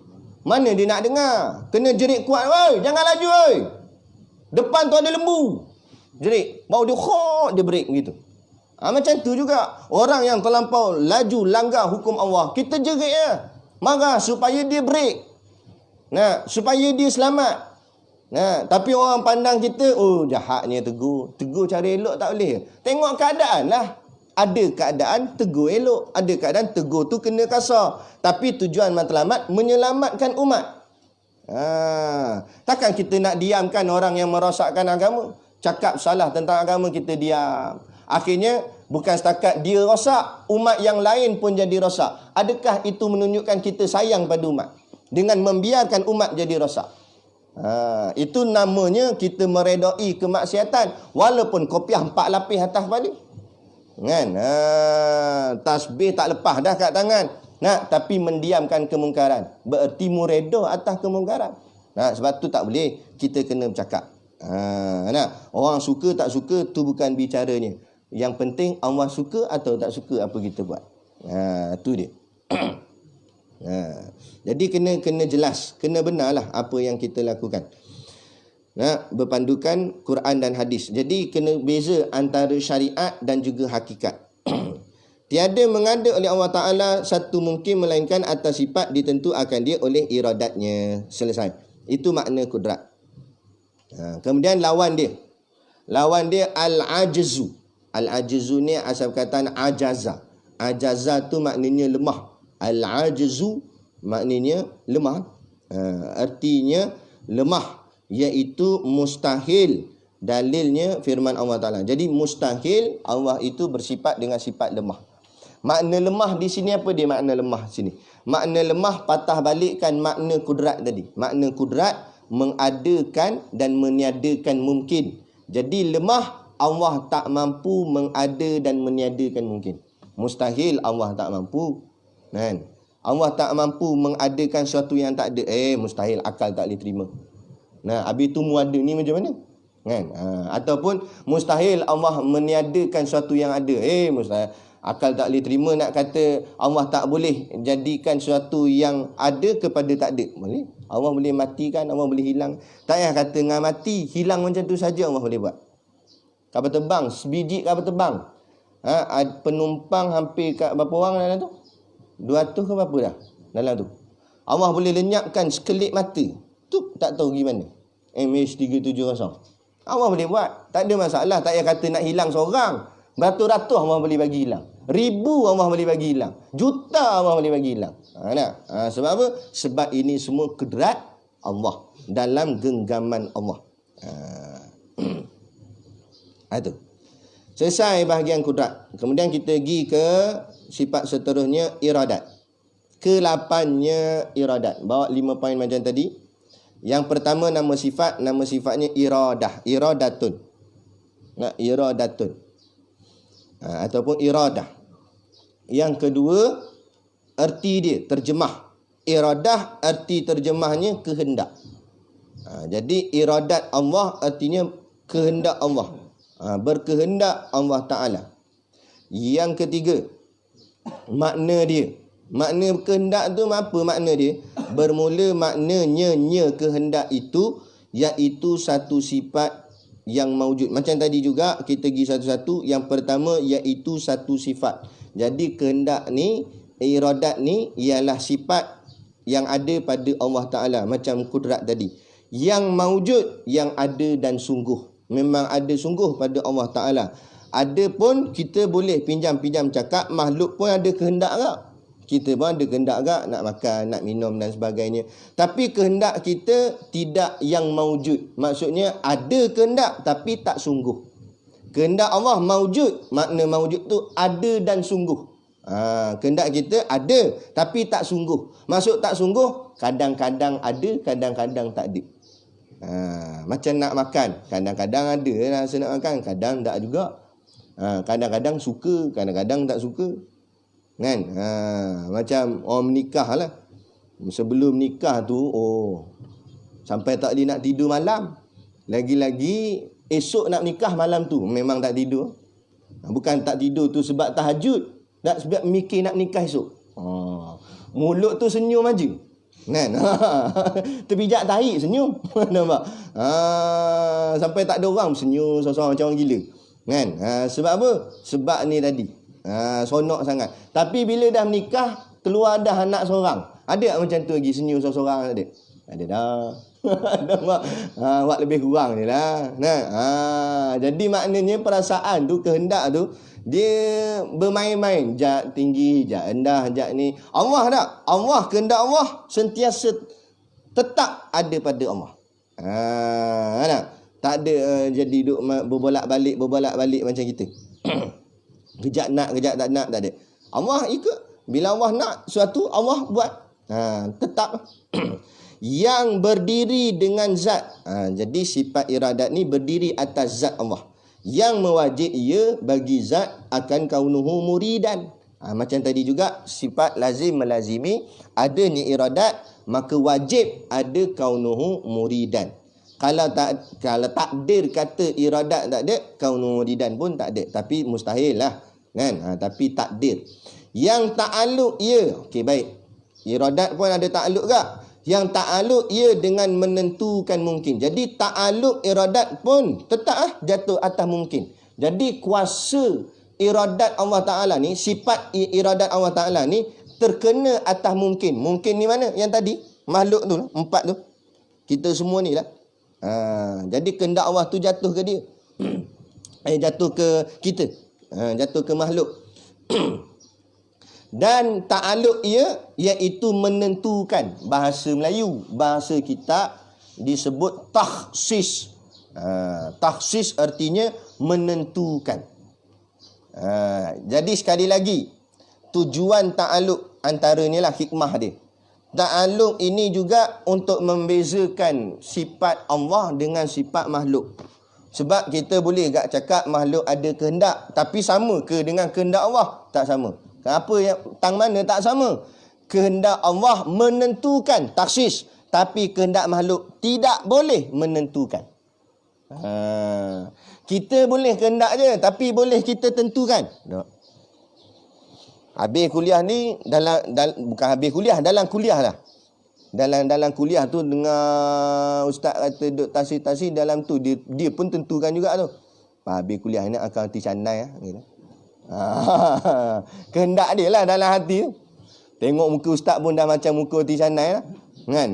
Mana dia nak dengar? Kena jerit kuat, "Woi, jangan laju oi. Depan tu ada lembu." Jerit, baru dia break begitu. Macam tu juga orang yang terlampau laju langgar hukum Allah, kita jerit ya. Marah supaya dia break. Supaya dia selamat. Tapi orang pandang kita, jahatnya tegur. Tegur cara elok tak boleh. Tengok keadaan lah. Ada keadaan tegur elok, ada keadaan tegur tu kena kasar. Tapi tujuan matlamat menyelamatkan umat. Takkan kita nak diamkan orang yang merosakkan agama? Cakap salah tentang agama kita diam. Akhirnya bukan setakat dia rosak, umat yang lain pun jadi rosak. Adakah itu menunjukkan kita sayang pada umat dengan membiarkan umat jadi rosak? Itu namanya kita meredai kemaksiatan walaupun kopiah 4 lapis atas kepala. Kan? Tasbih tak lepas dah kat tangan. Tapi mendiamkan kemungkaran. Bererti mereda atas kemungkaran. Sebab tu tak boleh. Kita kena bercakap. Orang suka tak suka tu bukan bicaranya. Yang penting Allah suka atau tak suka apa kita buat. Tu dia. Jadi kena jelas, kena benarlah apa yang kita lakukan. Berpandukan Quran dan hadis. Jadi kena beza antara syariat dan juga hakikat. Tiada mengada oleh Allah Ta'ala satu mungkin melainkan atas sifat ditentu akan dia oleh iradatnya. Selesai. Itu makna kudrat. Kemudian lawan dia al-ajzu. Al-ajzu ni asal perkataan ajaza. Ajaza tu maknanya lemah. Al-ajzu maknanya lemah. Artinya lemah, iaitu mustahil. Dalilnya firman Allah Ta'ala. Jadi mustahil Allah itu bersifat dengan sifat lemah. Makna lemah di sini apa dia makna lemah sini? Makna lemah patah balikkan makna kudrat tadi. Makna kudrat mengadakan dan meniadakan mungkin. Jadi lemah, Allah tak mampu mengada dan meniadakan mungkin. Mustahil Allah tak mampu. Kan? Allah tak mampu mengadakan sesuatu yang tak ada. Mustahil, akal tak boleh terima. Habis tu muada ni macam mana? Kan? Ataupun mustahil Allah meniadakan sesuatu yang ada. Mustahil. Akal tak boleh terima nak kata Allah tak boleh jadikan sesuatu yang ada kepada tak ada. Boleh? Allah boleh matikan, Allah boleh hilang. Tak payah kata dengan mati, hilang macam tu saja Allah boleh buat. Kapal terbang, sebiji kapal terbang. Penumpang hampir berapa orang dalam tu? 200 ke berapa dah dalam tu? Allah boleh lenyapkan sekelip mata. Tu tak tahu gimana. MH370. Allah boleh buat. Tak ada masalah. Tak payah kata nak hilang seorang. Beratus-ratus Allah boleh bagi hilang. 1000 Allah boleh bagi hilang. Juta Allah boleh bagi hilang. Sebab apa? Sebab ini semua kudrat Allah. Dalam genggaman Allah. Itu. Selesai bahagian kudrat. Kemudian kita pergi ke sifat seterusnya iradat. Ke-8-nya iradat. Bawa 5 poin macam tadi. Yang pertama nama sifat, nama sifatnya iradah, iradatun. Iradatun. Ataupun iradah. Yang kedua, erti dia, terjemah. Iradah, erti terjemahnya kehendak. Jadi iradat Allah artinya kehendak Allah. Berkehendak Allah Ta'ala. Yang ketiga, makna dia. Makna kehendak tu apa makna dia? Bermula maknanya kehendak itu, iaitu satu sifat yang maujud. Macam tadi juga kita pergi satu-satu. Yang pertama iaitu satu sifat. Jadi kehendak ni, iradat ni ialah sifat yang ada pada Allah Ta'ala. Macam kudrat tadi. Yang maujud, yang ada dan sungguh. Memang ada sungguh pada Allah Ta'ala. Ada pun kita boleh pinjam-pinjam cakap, makhluk pun ada kehendak tak? Kita pun ada kehendak tak? Nak makan, nak minum dan sebagainya. Tapi kehendak kita tidak yang maujud. Maksudnya ada kehendak tapi tak sungguh. Kehendak Allah maujud. Makna maujud tu ada dan sungguh. Kehendak kita ada tapi tak sungguh. Maksud tak sungguh, kadang-kadang ada, kadang-kadang tak ada. Macam nak makan, kadang-kadang ada rasa nak makan, kadang tak juga. Kadang-kadang suka, kadang-kadang tak suka. Kan? Macam orang menikah lah. Sebelum nikah tu, sampai tak boleh nak tidur malam. Lagi-lagi esok nak nikah malam tu memang tak tidur. Bukan tak tidur tu sebab tahajud, tak sebab mikir nak nikah esok. Mulut tu senyum aja. Kan? Terpijak tahi senyum. Nampak? Sampai tak ada orang senyum seorang macam orang gila. Kan? Sebab apa? Sebab ni tadi. Sonok sangat. Tapi bila dah menikah, keluar dah anak seorang. Ada tak macam tu lagi senyum seorang ada? Ada dah. Nampak? Buat lebih kurang je lah. Jadi maknanya perasaan tu, kehendak tu, dia bermain-main. Jat tinggi, jat rendah, jat ni. Allah tak? Allah, kehendak Allah sentiasa tetap ada pada Allah. Tak ada jadi duk berbolak-balik macam kita. Kejap nak, kejap tak nak, tak ada. Allah ikut. Bila Allah nak suatu, Allah buat. Tetap. Yang berdiri dengan zat. Jadi sifat iradat ni berdiri atas zat Allah. Yang mewajib ia bagi zat akan kaunuhu muridan. Macam tadi juga sifat lazim melazimi adanya iradat, maka wajib ada kaunuhu muridan. Kalau takdir kata iradat tak ada, kaunuhu muridan pun tak ada. Tapi mustahil lah. Kan? Tapi takdir. Yang ta'aluk ia. Okey, baik. Iradat pun ada ta'aluk tak? Yang ta'aluk ia dengan menentukan mungkin. Jadi ta'aluk iradat pun tetap jatuh atas mungkin. Jadi kuasa iradat Allah Ta'ala ni, sifat iradat Allah Ta'ala ni terkena atas mungkin. Mungkin ni mana? Yang tadi makhluk tu, 4 tu. Kita semua ni lah. Jadi kehendak Allah tu jatuh ke dia. Jatuh ke kita. Jatuh ke makhluk. Dan ta'aluk ia iaitu menentukan. Bahasa Melayu, bahasa kita disebut takhsis. Takhsis artinya menentukan. Jadi sekali lagi, tujuan ta'aluk antaranya lah hikmah dia. Ta'aluk ini juga untuk membezakan sifat Allah dengan sifat makhluk. Sebab kita boleh tak cakap makhluk ada kehendak, tapi sama ke dengan kehendak Allah? Tak sama. Apa yang tang mana tak sama? Kehendak Allah menentukan, taksis, tapi kehendak makhluk tidak boleh menentukan. Kita boleh kehendak je, tapi boleh kita tentukan. Habis kuliah ni bukan habis kuliah, dalam kuliah lah. Dalam kuliah tu dengar ustaz kata duk tasih-tasih dalam tu dia pun tentukan juga tu. Habis kuliah ni akan hati canai gitu. Kehendak dia lah dalam hati tu. Tengok muka ustaz pun dah macam muka hati canai lah. Kan?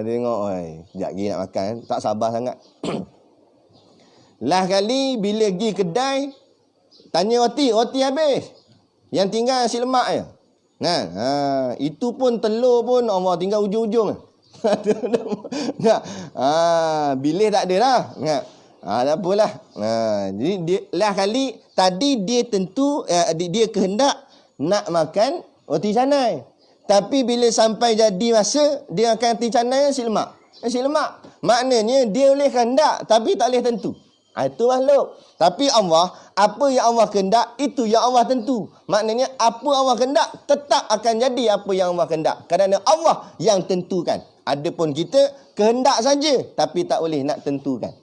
Tengok, sekejap lagi nak makan, tak sabar sangat. Lah kali bila pergi kedai, tanya roti habis. Yang tinggal nasi lemak je. Kan? Itu pun telur pun Allah tinggal ujung-ujung. Bilis tak ada lah. Tak apalah. Jadi dia, lah kali tadi dia tentu dia kehendak nak makan roti canai. Tapi bila sampai jadi masa, dia akan hati canai nasi lemak. Nasi lemak. Maknanya dia boleh kehendak tapi tak boleh tentu. Itu makhluk. Tapi Allah, apa yang Allah kehendak, itu yang Allah tentu. Maknanya apa Allah kehendak, tetap akan jadi apa yang Allah kehendak. Kerana Allah yang tentukan. Adapun kita, kehendak saja tapi tak boleh nak tentukan.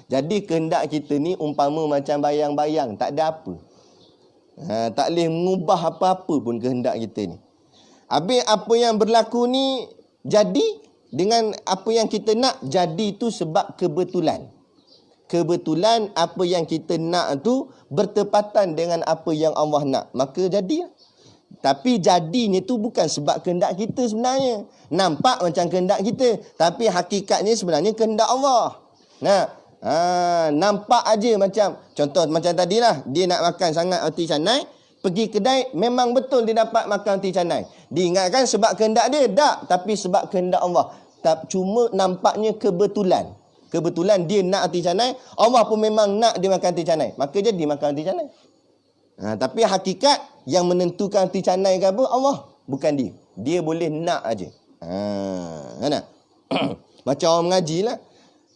Jadi kehendak kita ni umpama macam bayang-bayang, tak ada apa. Tak boleh mengubah apa-apa pun kehendak kita ni. Habis apa yang berlaku ni jadi dengan apa yang kita nak, jadi tu sebab kebetulan. Kebetulan apa yang kita nak tu bertepatan dengan apa yang Allah nak, maka jadi. Tapi jadinya tu bukan sebab kehendak kita sebenarnya. Nampak macam kehendak kita, tapi hakikatnya sebenarnya kehendak Allah. Nampak aja macam, contoh macam tadilah, dia nak makan sangat roti canai, pergi kedai, memang betul dia dapat makan roti canai. Diingatkan sebab kehendak dia? Tak, tapi sebab kehendak Allah. Cuma nampaknya kebetulan. Kebetulan dia nak roti canai, Allah pun memang nak dia makan roti canai, maka jadi makan roti canai. Tapi hakikat yang menentukan roti canai ke apa, Allah, bukan dia. Dia boleh nak aja. Macam orang mengaji lah.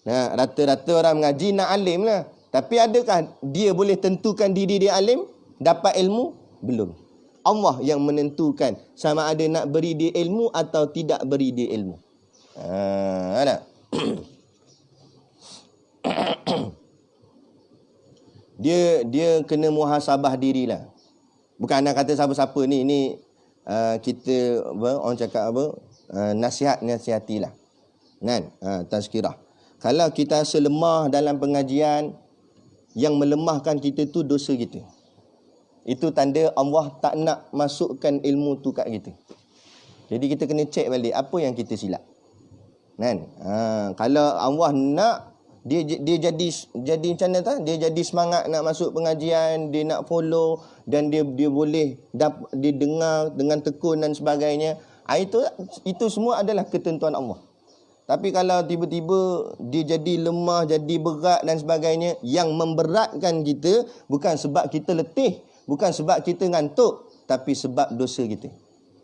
Rata-rata orang mengaji nak alim lah. Tapi adakah dia boleh tentukan diri dia alim, dapat ilmu? Belum. Allah yang menentukan sama ada nak beri dia ilmu atau tidak beri dia ilmu. Dia kena muhasabah dirilah. Bukan nak kata siapa-siapa ni kita orang cakap nasihatilah. Kan? Tazkirah. Kalau kita rasa lemah dalam pengajian, yang melemahkan kita tu dosa kita. Itu tanda Allah tak nak masukkan ilmu tu kat kita. Jadi kita kena cek balik apa yang kita silap. Kan? Kalau Allah nak, dia jadi macam mana tak? Dia jadi semangat nak masuk pengajian, dia nak follow, dan dia boleh dia dengar dengan tekun dan sebagainya. Itu semua adalah ketentuan Allah. Tapi kalau tiba-tiba dia jadi lemah, jadi berat dan sebagainya, yang memberatkan kita bukan sebab kita letih, bukan sebab kita ngantuk, tapi sebab dosa kita.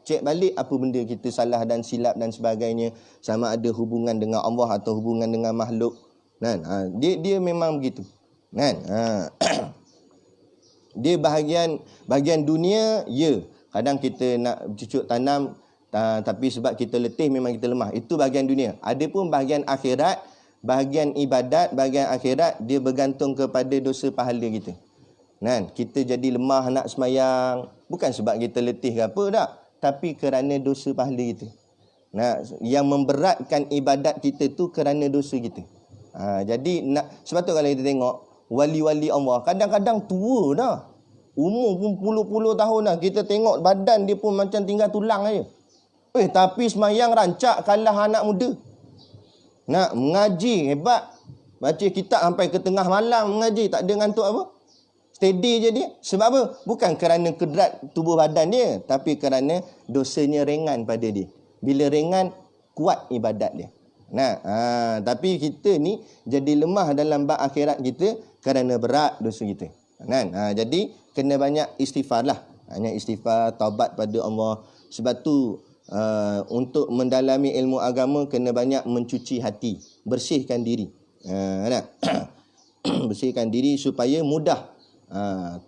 Cek balik apa benda kita salah dan silap dan sebagainya, sama ada hubungan dengan Allah atau hubungan dengan makhluk. Kan? Dia memang begitu. Kan? Dia bahagian dunia, ya. Kadang kita nak cucuk tanam, tapi sebab kita letih memang kita lemah. Itu bahagian dunia. Ada pun bahagian akhirat, bahagian ibadat, bahagian akhirat, dia bergantung kepada dosa pahala kita. Kan? Kita jadi lemah nak semayang, bukan sebab kita letih ke apa tak, tapi kerana dosa pahala kita. Yang memberatkan ibadat kita tu kerana dosa kita. Jadi sebab tu kalau kita tengok wali-wali Allah, kadang-kadang tua dah, umur pun puluh-puluh tahun dah, kita tengok badan dia pun macam tinggal tulang aja. Tapi semayang rancak kalah anak muda. Nak mengaji hebat, baca kitab sampai ke tengah malam mengaji, tak ada ngantuk apa, steady je dia. Sebab apa? Bukan kerana kedrat tubuh badan dia, tapi kerana dosanya ringan pada dia. Bila ringan, kuat ibadat dia. Tapi kita ni jadi lemah dalam bab akhirat kita kerana berat dosa kita. Jadi kena banyak istighfar lah. Banyak istighfar, taubat pada Allah. Sebab tu untuk mendalami ilmu agama kena banyak mencuci hati, bersihkan diri. Bersihkan diri supaya mudah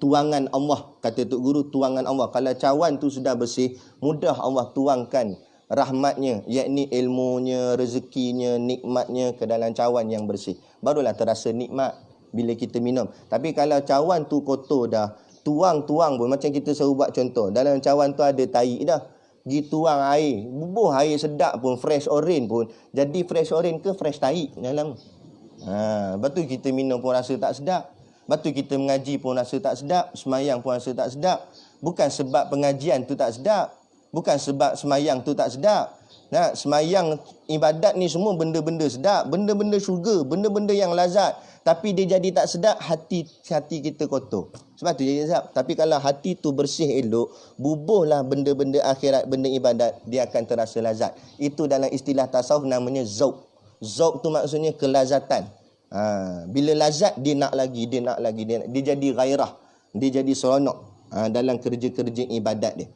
tuangan Allah. Kata Tok Guru, tuangan Allah. Kalau cawan tu sudah bersih, mudah Allah tuangkan rahmatnya, yakni ilmunya, rezekinya, nikmatnya ke dalam cawan yang bersih. Barulah terasa nikmat bila kita minum. Tapi kalau cawan tu kotor dah, tuang-tuang pun, macam kita selalu buat contoh, dalam cawan tu ada tahi dah, pergi tuang air, bubuh air sedap pun, fresh orange pun, jadi fresh orange ke fresh tahi dalam. Lepas tu kita minum pun rasa tak sedap. Lepas tu kita mengaji pun rasa tak sedap, semayang pun rasa tak sedap. Bukan sebab pengajian tu tak sedap, bukan sebab semayang tu tak sedap. Semayang, ibadat ni semua benda-benda sedap, benda-benda syurga, benda-benda yang lazat. Tapi dia jadi tak sedap, hati kita kotor. Sebab tu jadi sedap. Tapi kalau hati tu bersih elok, bubuhlah benda-benda akhirat, benda ibadat, dia akan terasa lazat. Itu dalam istilah tasawuf namanya zauq. Zauq tu maksudnya kelazatan. Bila lazat, dia nak lagi, dia jadi gairah, dia jadi seronok dalam kerja-kerja ibadat dia.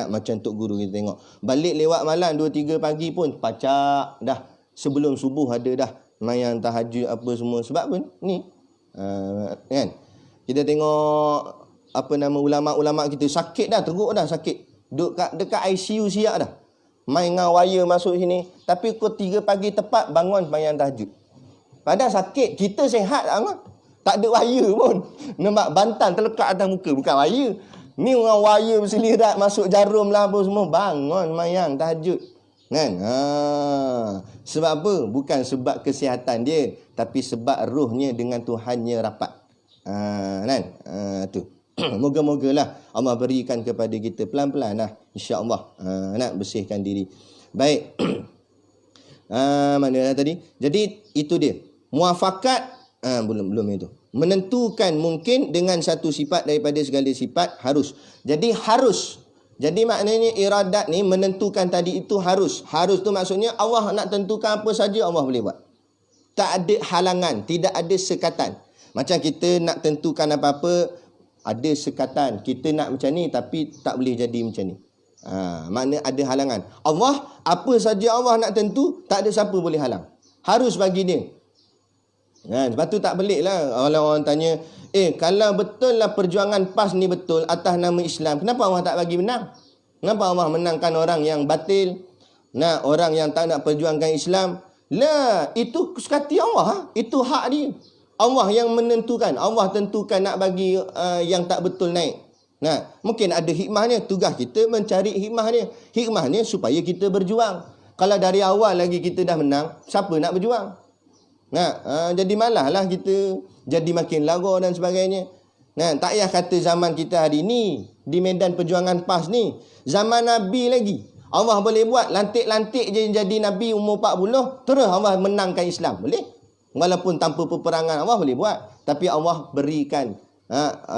Macam Tok Guru kita tengok. Balik lewat malam 2-3 pagi pun pacak dah. Sebelum subuh ada dah mayang tahajud apa semua. Sebab apa ni? Kan? Kita tengok ulama-ulama kita sakit dah, teruk dah sakit. Duduk dekat ICU siap dah. Main dengan wire masuk sini. Tapi pukul 3 pagi tepat bangun mayang tahajud. Padahal sakit. Kita sihat tak ada wire pun. Nampak bantal terlekat atas muka. Bukan wire. Ni orang wire berselirat masuk jarum lah apa semua. Bangun mayang tahajud. Kan? Sebab apa? Bukan sebab kesihatan dia. Tapi sebab rohnya dengan Tuhannya rapat. Kan? Tu. Moga-mogalah Allah berikan kepada kita pelan-pelan lah. InsyaAllah. Nak bersihkan diri. Baik. Mana dah tadi? Jadi itu dia. Muafakat. Belum itu. Menentukan mungkin dengan satu sifat daripada segala sifat harus. Jadi harus. Jadi maknanya iradat ni menentukan tadi itu harus. Harus tu maksudnya Allah nak tentukan apa saja Allah boleh buat. Tak ada halangan. Tidak ada sekatan. Macam kita nak tentukan apa-apa, ada sekatan. Kita nak macam ni tapi tak boleh jadi macam ni. Makna ada halangan. Allah, apa saja Allah nak tentu, tak ada siapa boleh halang. Harus bagi dia. Sebab tu tak pelik lah. Kalau orang tanya, kalau betul lah perjuangan PAS ni betul atas nama Islam, kenapa Allah tak bagi menang? Kenapa Allah menangkan orang yang batil? Orang yang tak nak perjuangkan Islam? Lah, itu kesukaan Allah. Itu hak dia. Allah yang menentukan. Allah tentukan nak bagi yang tak betul naik. Mungkin ada hikmahnya. Tugas kita mencari hikmahnya. Hikmahnya supaya kita berjuang. Kalau dari awal lagi kita dah menang, siapa nak berjuang? Jadi malah lah kita jadi makin lara dan sebagainya. Tak payah kata zaman kita hari ni, di medan perjuangan PAS ni. Zaman Nabi lagi. Allah boleh buat lantik-lantik je jadi Nabi umur 40. Terus Allah menangkan Islam. Boleh? Walaupun tanpa peperangan Allah boleh buat. Tapi Allah berikan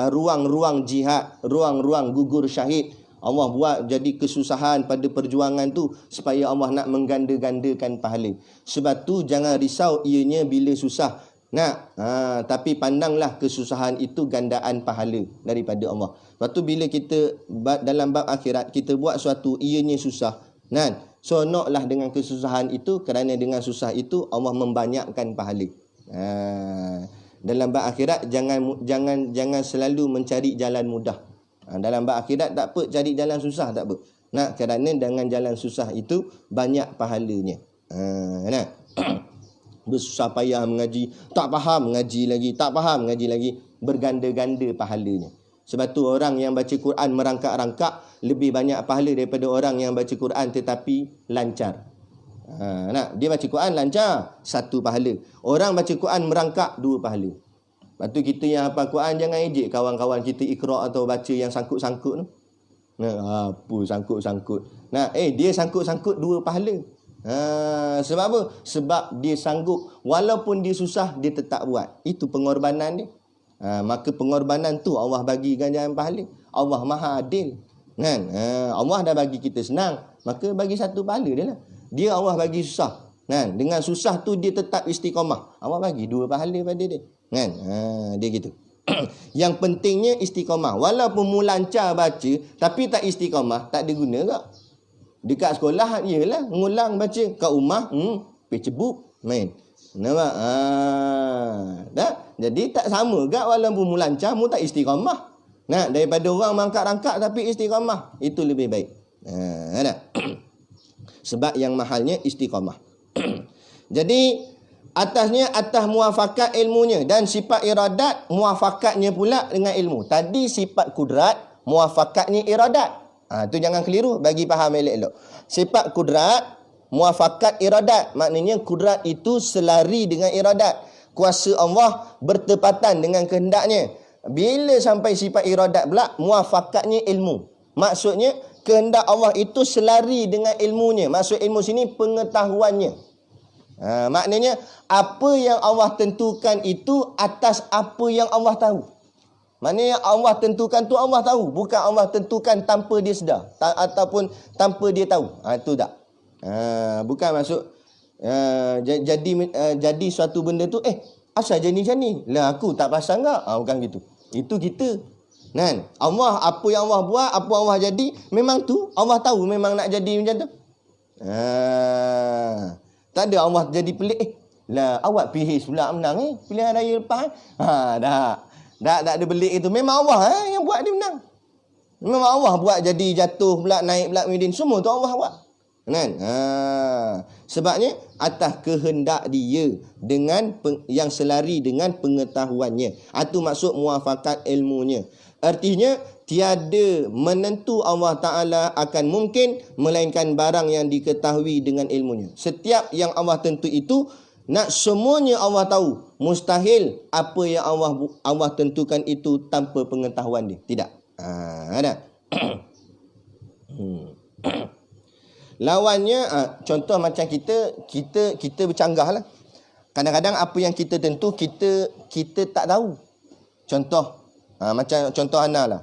ruang-ruang jihad, ruang-ruang gugur syahid. Allah buat jadi kesusahan pada perjuangan tu supaya Allah nak mengganda-gandakan pahala. Sebab tu jangan risau ianya bila susah. Tapi pandanglah kesusahan itu gandaan pahala daripada Allah. Lepas tu bila kita dalam bab akhirat kita buat suatu ianya susah. Sonoklah dengan kesusahan itu, kerana dengan susah itu Allah membanyakkan pahala. Dalam bab akhirat jangan selalu mencari jalan mudah. Dalam bab akhirat tak apa cari jalan susah, tak apa. Kerana dengan jalan susah itu banyak pahalanya. Bersusah payah mengaji, tak faham mengaji lagi, tak faham mengaji lagi, berganda-ganda pahalanya. Sebab tu orang yang baca Quran merangkak-rangkak lebih banyak pahala daripada orang yang baca Quran tetapi lancar. Dia baca Quran lancar, 1 pahala. Orang baca Quran merangkak, 2 pahala. Lepas tu kita yang hafal Quran jangan ejek kawan-kawan kita ikra' atau baca yang sangkut-sangkut tu. Apa sangkut-sangkut? Dia sangkut-sangkut 2 pahala. Sebab apa? Sebab dia sanggup, walaupun dia susah dia tetap buat. Itu pengorbanan dia. Maka pengorbanan tu Allah bagi ganjaran pahala. Allah Maha Adil. Allah dah bagi kita senang, maka bagi 1 pahala dia lah. Dia Allah bagi susah. Dengan susah tu dia tetap istiqamah. Allah bagi 2 pahala pada dia. Dia gitu. Yang pentingnya istiqamah. Walaupun mu lancar baca tapi tak istiqamah, tak ada guna tak? Dekat sekolah iyalah ngulang baca, kat rumah pergi cebuk main. Nampak? Dah. Jadi tak sama gak walaupun mu lancar mu tak istiqamah. Daripada orang mangkak-rangkak tapi istiqamah, itu lebih baik. Sebab yang mahalnya istiqamah. Jadi atasnya atas muafakat ilmunya, dan sifat iradat muafakatnya pula dengan ilmu. Tadi sifat kudrat, muafakatnya iradat. Tu jangan keliru, bagi faham elok-elok. Sifat kudrat, muafakat iradat. Maknanya kudrat itu selari dengan iradat. Kuasa Allah bertepatan dengan kehendaknya. Bila sampai sifat iradat pula, muafakatnya ilmu. Maksudnya kehendak Allah itu selari dengan ilmunya. Maksud ilmu sini pengetahuannya. Maknanya apa yang Allah tentukan itu atas apa yang Allah tahu. Maknanya Allah tentukan tu Allah tahu, bukan Allah tentukan tanpa dia sedar ataupun tanpa dia tahu. Itu tak. Bukan maksud jadi suatu benda tu asal jadi macam ni. Lah aku tak pasang tak? Bukan gitu. Itu kita. Kan? Allah, apa yang Allah buat, apa Allah jadi, memang tu Allah tahu memang nak jadi macam tu. Tak ada Allah jadi pelik. Lah awak PH pula menang pilihan raya lepas. Tak ada belik itu. Memang Allah yang buat dia menang. Memang Allah buat jadi jatuh pula, naik pula Muhyiddin. Semua tu Allah buat. Kan? Sebabnya atas kehendak dia dengan yang selari dengan pengetahuannya. Itu maksud muafakat ilmunya. Artinya tiada menentu Allah Ta'ala akan mungkin melainkan barang yang diketahui dengan ilmunya. Setiap yang Allah tentu itu nak semuanya Allah tahu. Mustahil apa yang Allah tentukan itu tanpa pengetahuan dia. Tidak. Ada. Lawannya contoh macam kita bercanggah lah. Kadang-kadang apa yang kita tentu kita tak tahu. Contoh macam contoh Ana lah.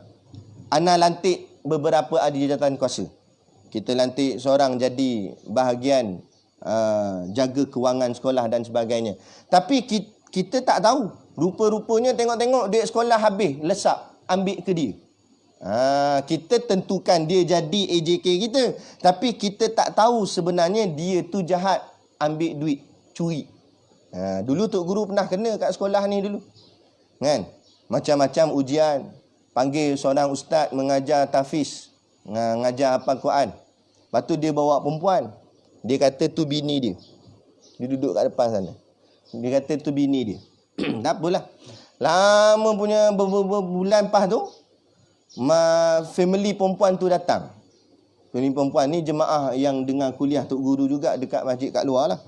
Ana lantik beberapa ahli jabatan kuasa. Kita lantik seorang jadi bahagian jaga kewangan sekolah dan sebagainya. Tapi kita tak tahu. Rupa-rupanya tengok-tengok duit sekolah habis, lesap, ambil ke dia. Kita tentukan dia jadi AJK kita. Tapi kita tak tahu sebenarnya dia tu jahat, ambil duit, curi. Dulu Tok Guru pernah kena kat sekolah ni dulu. Kan? Macam-macam ujian. Panggil seorang ustaz mengajar tahfiz, mengajar hafal Quran. Lepas tu dia bawa perempuan. Dia kata tu bini dia. Dia duduk kat depan sana. Dia kata tu bini dia. Tak apalah. Lama punya bulan lepas tu, family perempuan tu datang. Family perempuan ni jemaah yang dengar kuliah Tok Guru juga dekat masjid kat luar lah.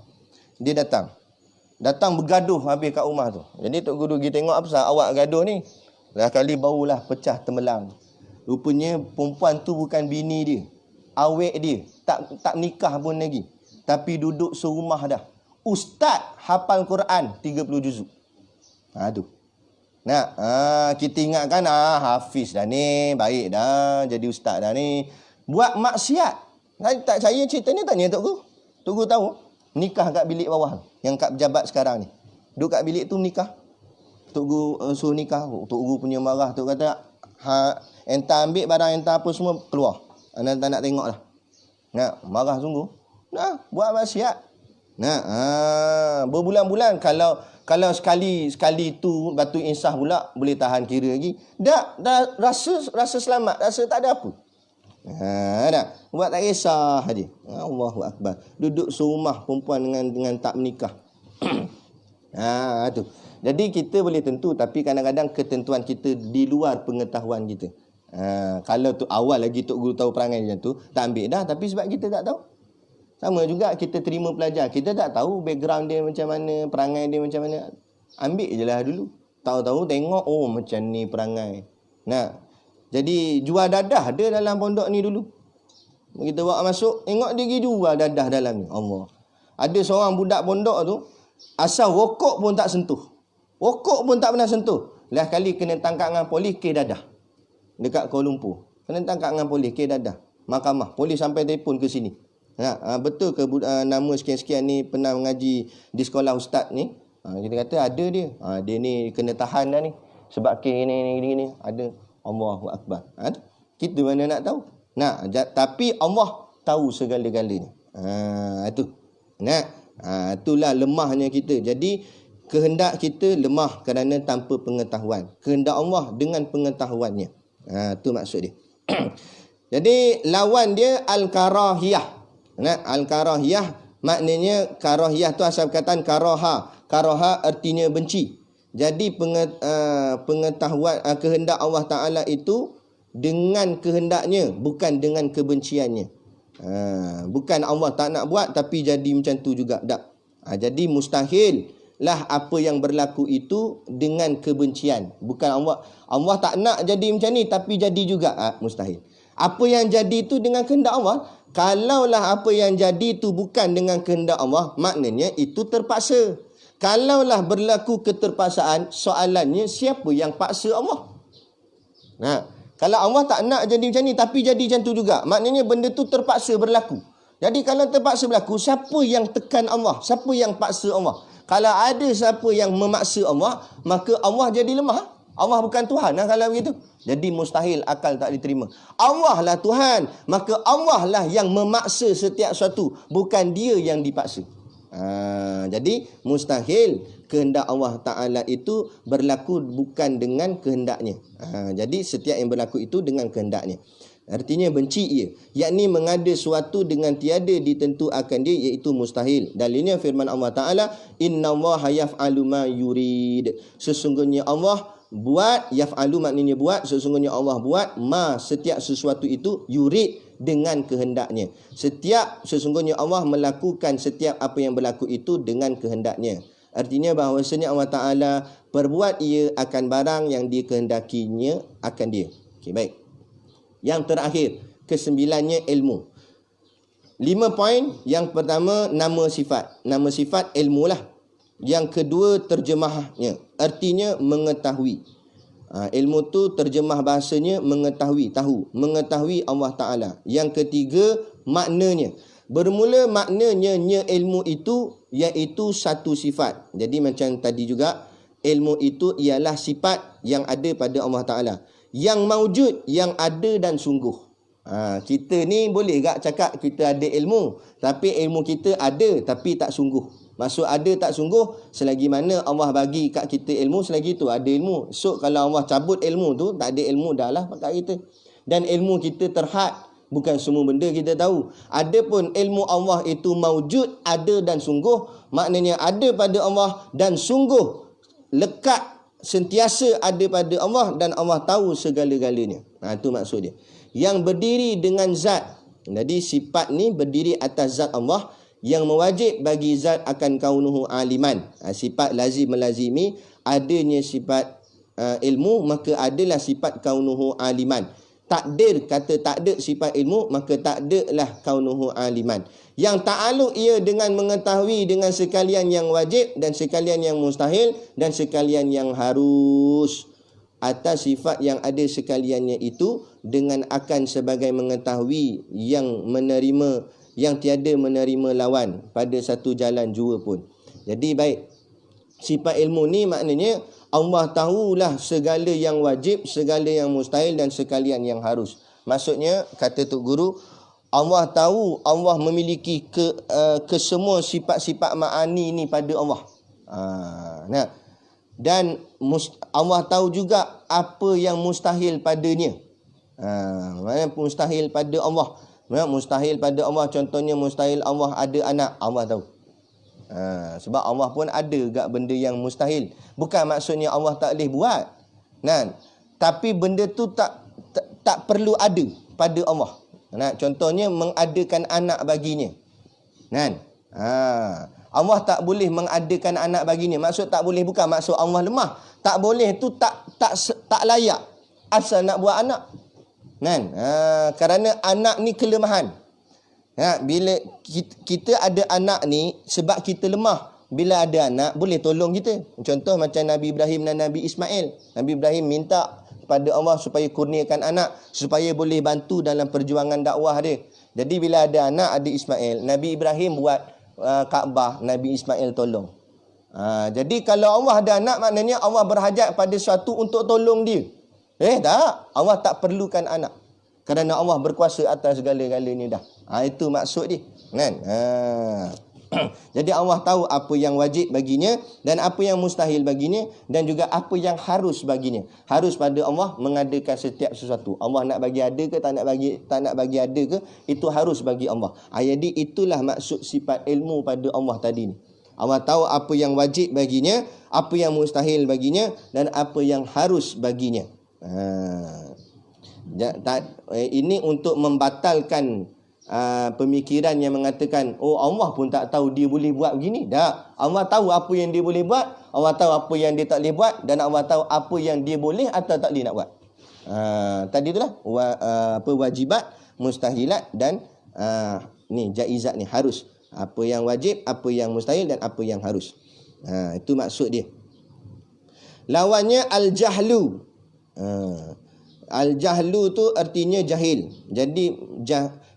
Dia datang. Datang bergaduh habis kat rumah tu. Jadi Tok Guru pergi tengok apa pasal awak gaduh ni. Dah kali barulah pecah temelang. Rupanya perempuan tu bukan bini dia. Awek dia. Tak nikah pun lagi. Tapi duduk serumah dah. Ustaz hafal Quran 30 juzuk. Tu. Kita ingatkan hafiz dah ni. Baik dah. Jadi ustaz dah ni. Buat maksiat. Tak percaya cerita ni, tanya Tok Guru. Tok Guru tahu. Nikah kat bilik bawah. Yang kat pejabat sekarang ni. Duduk kat bilik tu nikah. Tok Guru suruh nikah. Tok Guru punya marah. Tok kata, entah ambil barang entah apa semua keluar. Anda tak nak tengok lah. Marah sungguh. Buat maksiat. Berbulan-bulan kalau sekali tu batu insaf pula boleh tahan kira lagi. Dah rasa selamat, rasa tak ada apa. Buat tak kisah aja. Allahu akbar. Duduk serumah perempuan dengan tak menikah. Tu. Jadi kita boleh tentu, tapi kadang-kadang ketentuan kita di luar pengetahuan kita. Kalau tu awal lagi Tok Guru tahu perangai macam tu, tak ambil dah. Tapi sebab kita tak tahu. Sama juga kita terima pelajar. Kita tak tahu background dia macam mana, perangai dia macam mana. Ambil je lah dulu. Tahu-tahu tengok, macam ni perangai. Jadi jual dadah dia dalam pondok ni dulu. Kita bawa masuk, tengok dia pergi jual dadah dalam ni. Allah. Ada seorang budak pondok tu, asal rokok pun tak sentuh. Rokok pun tak pernah sentuh. Last kali kena tangkap dengan polis, kes dadah. Dekat Kuala Lumpur. Kena tangkap dengan polis, kes dadah. Mahkamah. Polis sampai telefon ke sini. Betul ke nama sekian-sekian ni pernah mengaji di sekolah ustaz ni? Kita kata ada dia. Dia ni kena tahan dah ni. Sebab kes ni. Ada. Allahu Akbar. Kita mana nak tahu? Tapi Allah tahu segala-galanya. Itu. Itulah lemahnya kita. Jadi kehendak kita lemah kerana tanpa pengetahuan. Kehendak Allah dengan pengetahuannya. Itu maksud dia. Jadi lawan dia al-karahiyah. Al-karahiyah maknanya karahiyah tu asal perkataan karaha. Karaha artinya benci. Jadi pengetahuan kehendak Allah Ta'ala itu dengan kehendaknya, bukan dengan kebenciannya. Bukan Allah tak nak buat tapi jadi macam tu juga. Tak. Jadi mustahil lah apa yang berlaku itu dengan kebencian. Bukan Allah tak nak jadi macam ni tapi jadi juga. Mustahil. Apa yang jadi itu dengan kehendak Allah. Kalaulah apa yang jadi itu bukan dengan kehendak Allah, maknanya itu terpaksa. Kalaulah berlaku keterpaksaan, soalannya siapa yang paksa Allah? Kalau Allah tak nak jadi macam ni tapi jadi macam tu juga, maknanya benda tu terpaksa berlaku. Jadi kalau terpaksa berlaku, siapa yang tekan Allah? Siapa yang paksa Allah? Kalau ada siapa yang memaksa Allah, maka Allah jadi lemah. Allah bukan Tuhan kalau begitu. Jadi mustahil, akal tak diterima. Allah lah Tuhan, maka Allah lah yang memaksa setiap sesuatu, bukan dia yang dipaksa. Jadi mustahil kehendak Allah Ta'ala itu berlaku bukan dengan kehendaknya. Jadi setiap yang berlaku itu dengan kehendaknya. Artinya benci ia, yakni mengada suatu dengan tiada ditentu akan dia, iaitu mustahil. Dalilnya firman Allah Ta'ala, innallaha yaf'alu ma yurid. Sesungguhnya Allah buat, yaf'alu maknanya buat, sesungguhnya Allah buat ma, setiap sesuatu itu, yurid, dengan kehendaknya. Sesungguhnya Allah melakukan setiap apa yang berlaku itu dengan kehendaknya. Artinya bahawasanya Allah Ta'ala perbuat ia akan barang yang dikehendakinya akan dia. Okey, baik. Yang terakhir, kesembilannya ilmu. 5 poin. Yang pertama, nama sifat. Nama sifat ilmu lah. Yang kedua, terjemahnya. Artinya mengetahui. Ilmu tu terjemah bahasanya mengetahui, tahu. Mengetahui Allah Ta'ala. Yang ketiga, maknanya. Bermula maknanya ilmu itu iaitu satu sifat. Jadi macam tadi juga, ilmu itu ialah sifat yang ada pada Allah Ta'ala. Yang maujud, yang ada dan sungguh. Kita ni boleh tak cakap kita ada ilmu, tapi ilmu kita ada tapi tak sungguh. Maksud ada tak sungguh, selagi mana Allah bagi kat kita ilmu, selagi tu ada ilmu. So kalau Allah cabut ilmu tu, tak ada ilmu dah lah kat kita. Dan ilmu kita terhad, bukan semua benda kita tahu. Adapun ilmu Allah itu maujud, ada dan sungguh, maknanya ada pada Allah dan sungguh, lekat, sentiasa ada pada Allah, dan Allah tahu segala-galanya. Itu maksud dia. Yang berdiri dengan zat. Jadi sifat ni berdiri atas zat Allah, yang mewajib bagi zat akan kaunuhu aliman. Sifat lazim melazimi adanya sifat ilmu, maka adalah sifat kaunuhu aliman. Takdir, kata takdir sifat ilmu, maka takdirlah kaunuhu aliman. Yang ta'aluk ia dengan mengetahui dengan sekalian yang wajib dan sekalian yang mustahil dan sekalian yang harus. Atas sifat yang ada sekaliannya itu dengan akan sebagai mengetahui yang menerima, yang tiada menerima lawan pada satu jalan jua pun. Jadi baik, sifat ilmu ni maknanya Allah tahulah segala yang wajib, segala yang mustahil dan sekalian yang harus. Maksudnya, kata Tok Guru, Allah tahu, Allah memiliki kesemua sifat-sifat ma'ani ni pada Allah. Dan Allah tahu juga apa yang mustahil padanya. Maksudnya mustahil pada Allah. Mustahil pada Allah, contohnya mustahil Allah ada anak, Allah tahu. Sebab Allah pun ada gak benda yang mustahil. Bukan maksudnya Allah tak boleh buat, tapi benda tu tak perlu ada pada Allah. Contohnya mengadakan anak baginya. Allah tak boleh mengadakan anak baginya. Maksud tak boleh bukan maksud Allah lemah. Tak boleh tu tak layak asal nak buat anak. Kerana anak ni kelemahan. Bila kita ada anak ni sebab kita lemah. Bila ada anak boleh tolong kita. Contoh macam Nabi Ibrahim dan Nabi Ismail. Nabi Ibrahim minta kepada Allah supaya kurniakan anak, supaya boleh bantu dalam perjuangan dakwah dia. Jadi bila ada anak, ada Ismail, Nabi Ibrahim buat Kaabah, Nabi Ismail tolong. Jadi kalau Allah ada anak, maknanya Allah berhajat pada sesuatu untuk tolong dia. Tak, Allah tak perlukan anak. Kerana Allah berkuasa atas segala-galanya dah. Itu maksud dia. Jadi Allah tahu apa yang wajib baginya dan apa yang mustahil baginya dan juga apa yang harus baginya. Harus pada Allah mengadakan setiap sesuatu. Allah nak bagi ada ke tak nak bagi ada ke, itu harus bagi Allah. Jadi itulah maksud sifat ilmu pada Allah tadi ni. Allah tahu apa yang wajib baginya, apa yang mustahil baginya dan apa yang harus baginya. Ini untuk membatalkan pemikiran yang mengatakan Allah pun tak tahu dia boleh buat begini. Tak, Allah tahu apa yang dia boleh buat, Allah tahu apa yang dia tak boleh buat, dan Allah tahu apa yang dia boleh atau tak boleh nak buat. Tadi itulah wajibat, mustahilat dan ni jaizat ni, harus. Apa yang wajib, apa yang mustahil dan apa yang harus. Itu maksud dia. Lawannya al-jahlu. Al-jahlu tu artinya jahil. Jadi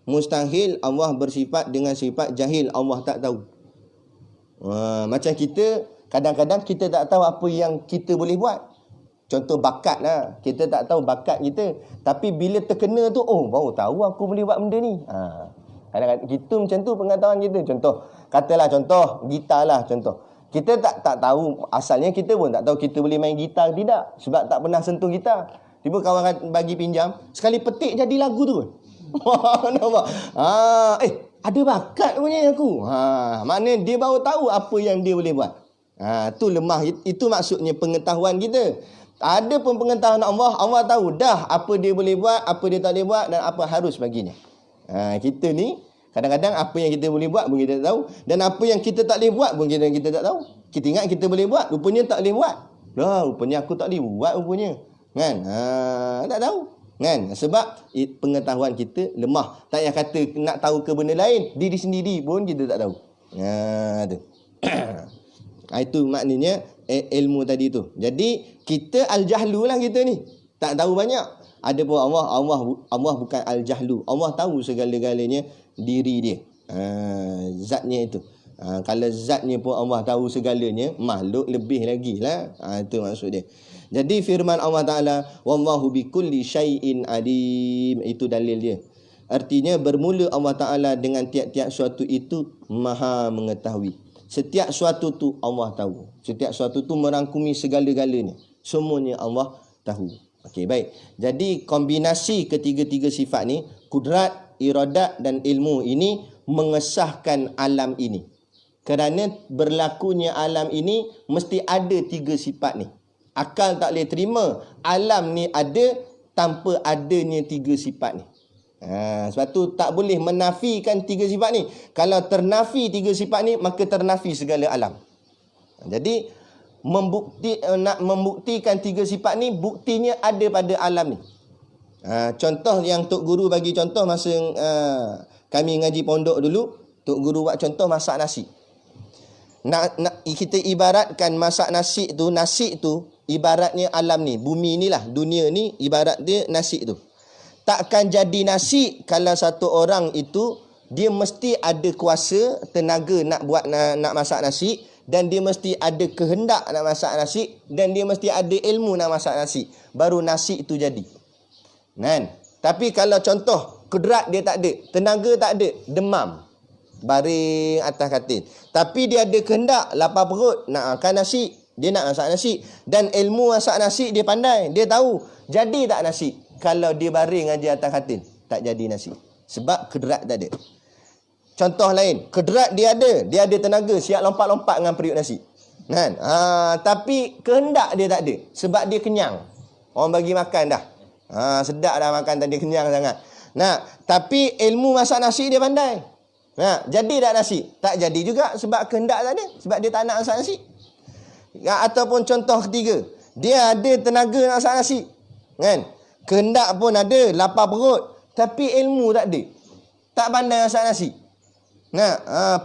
mustahil, Allah bersifat dengan sifat jahil, Allah tak tahu. Macam kita, kadang-kadang kita tak tahu apa yang kita boleh buat. Contoh bakat lah. Kita tak tahu bakat kita. Tapi bila terkena tu, oh baru tahu aku boleh buat benda ni. Kadang-kadang kita macam tu pengetahuan kita. Contoh gitar lah contoh. Kita tak tahu, asalnya kita pun tak tahu kita boleh main gitar tidak. Sebab tak pernah sentuh gitar. Tiba kawan bagi pinjam, sekali petik jadi lagu tu. Nampak? Ada bakat punya aku. Maknanya dia baru tahu apa yang dia boleh buat. Tu lemah. Itu maksudnya pengetahuan kita. Ada pun pengetahuan Allah tahu dah apa dia boleh buat, apa dia tak boleh buat dan apa harus baginya. Kita ni kadang-kadang apa yang kita boleh buat pun kita tak tahu, dan apa yang kita tak boleh buat pun kita tak tahu. Kita ingat kita boleh buat, rupanya tak boleh buat. Rupanya aku tak boleh buat rupanya. Kan? Tak tahu. Kan? Sebab pengetahuan kita lemah. Tak payah kata nak tahu ke benda lain, diri sendiri pun kita tak tahu. Tu. Itu maknanya ilmu tadi tu. Jadi kita al-jahlu lah kita ni. Tak tahu banyak. Ada pun Allah bukan al-jahlu. Allah tahu segala-galanya diri dia. Zatnya itu. Kalau zatnya pun Allah tahu segalanya, makhluk lebih lagi lah. Itu maksud dia. Jadi firman Allah Ta'ala, wallahu bikulli syai'in alim. Itu dalil dia. Artinya bermula Allah Ta'ala dengan tiap-tiap suatu itu maha mengetahui. Setiap suatu tu Allah tahu. Setiap suatu tu merangkumi segala-galanya. Semuanya Allah tahu. Okey, baik. Jadi kombinasi ketiga-tiga sifat ni, kudrat, iradat dan ilmu ini mengesahkan alam ini. Kerana berlakunya alam ini mesti ada tiga sifat ni. Akal tak boleh terima alam ni ada tanpa adanya tiga sifat ni. Sebab tu tak boleh menafikan tiga sifat ni. Kalau ternafi tiga sifat ni, maka ternafi segala alam. Jadi nak membuktikan tiga sifat ni, buktinya ada pada alam ni. Contoh yang Tok Guru bagi contoh masa kami ngaji pondok dulu, Tok Guru buat contoh masak nasi. Kita ibaratkan masak nasi tu ibaratnya alam ni, bumi ni lah, dunia ni ibarat dia nasi tu. Takkan jadi nasi kalau satu orang itu dia mesti ada kuasa, tenaga nak buat nak masak nasi, dan dia mesti ada kehendak nak masak nasi, dan dia mesti ada ilmu nak masak nasi. Baru nasi itu jadi. Kan? Tapi kalau contoh kudrat dia tak ada, tenaga tak ada, demam, baring atas katil. Tapi dia ada kehendak, lapar perut, nak makan nasi, dia nak masak nasi, dan ilmu masak nasi dia pandai, dia tahu. Jadi tak nasi? Kalau dia baring aja atas katil, tak jadi nasi. Sebab kedrat tak ada. Contoh lain, kedrat dia ada tenaga, siap lompat-lompat dengan periuk nasi. Kan? Tapi kehendak dia tak ada. Sebab dia kenyang. Orang bagi makan dah. Sedap dah makan tadi, kenyang sangat. Tapi ilmu masak nasi dia pandai. Jadi tak nasi? Tak jadi juga sebab kehendak tak ada. Sebab dia tak nak masak nasi. Ataupun contoh ketiga, dia ada tenaga nak masak nasi. Kan? Kehendak pun ada, lapar perut, tapi ilmu tak ada. Tak pandai masak nasi.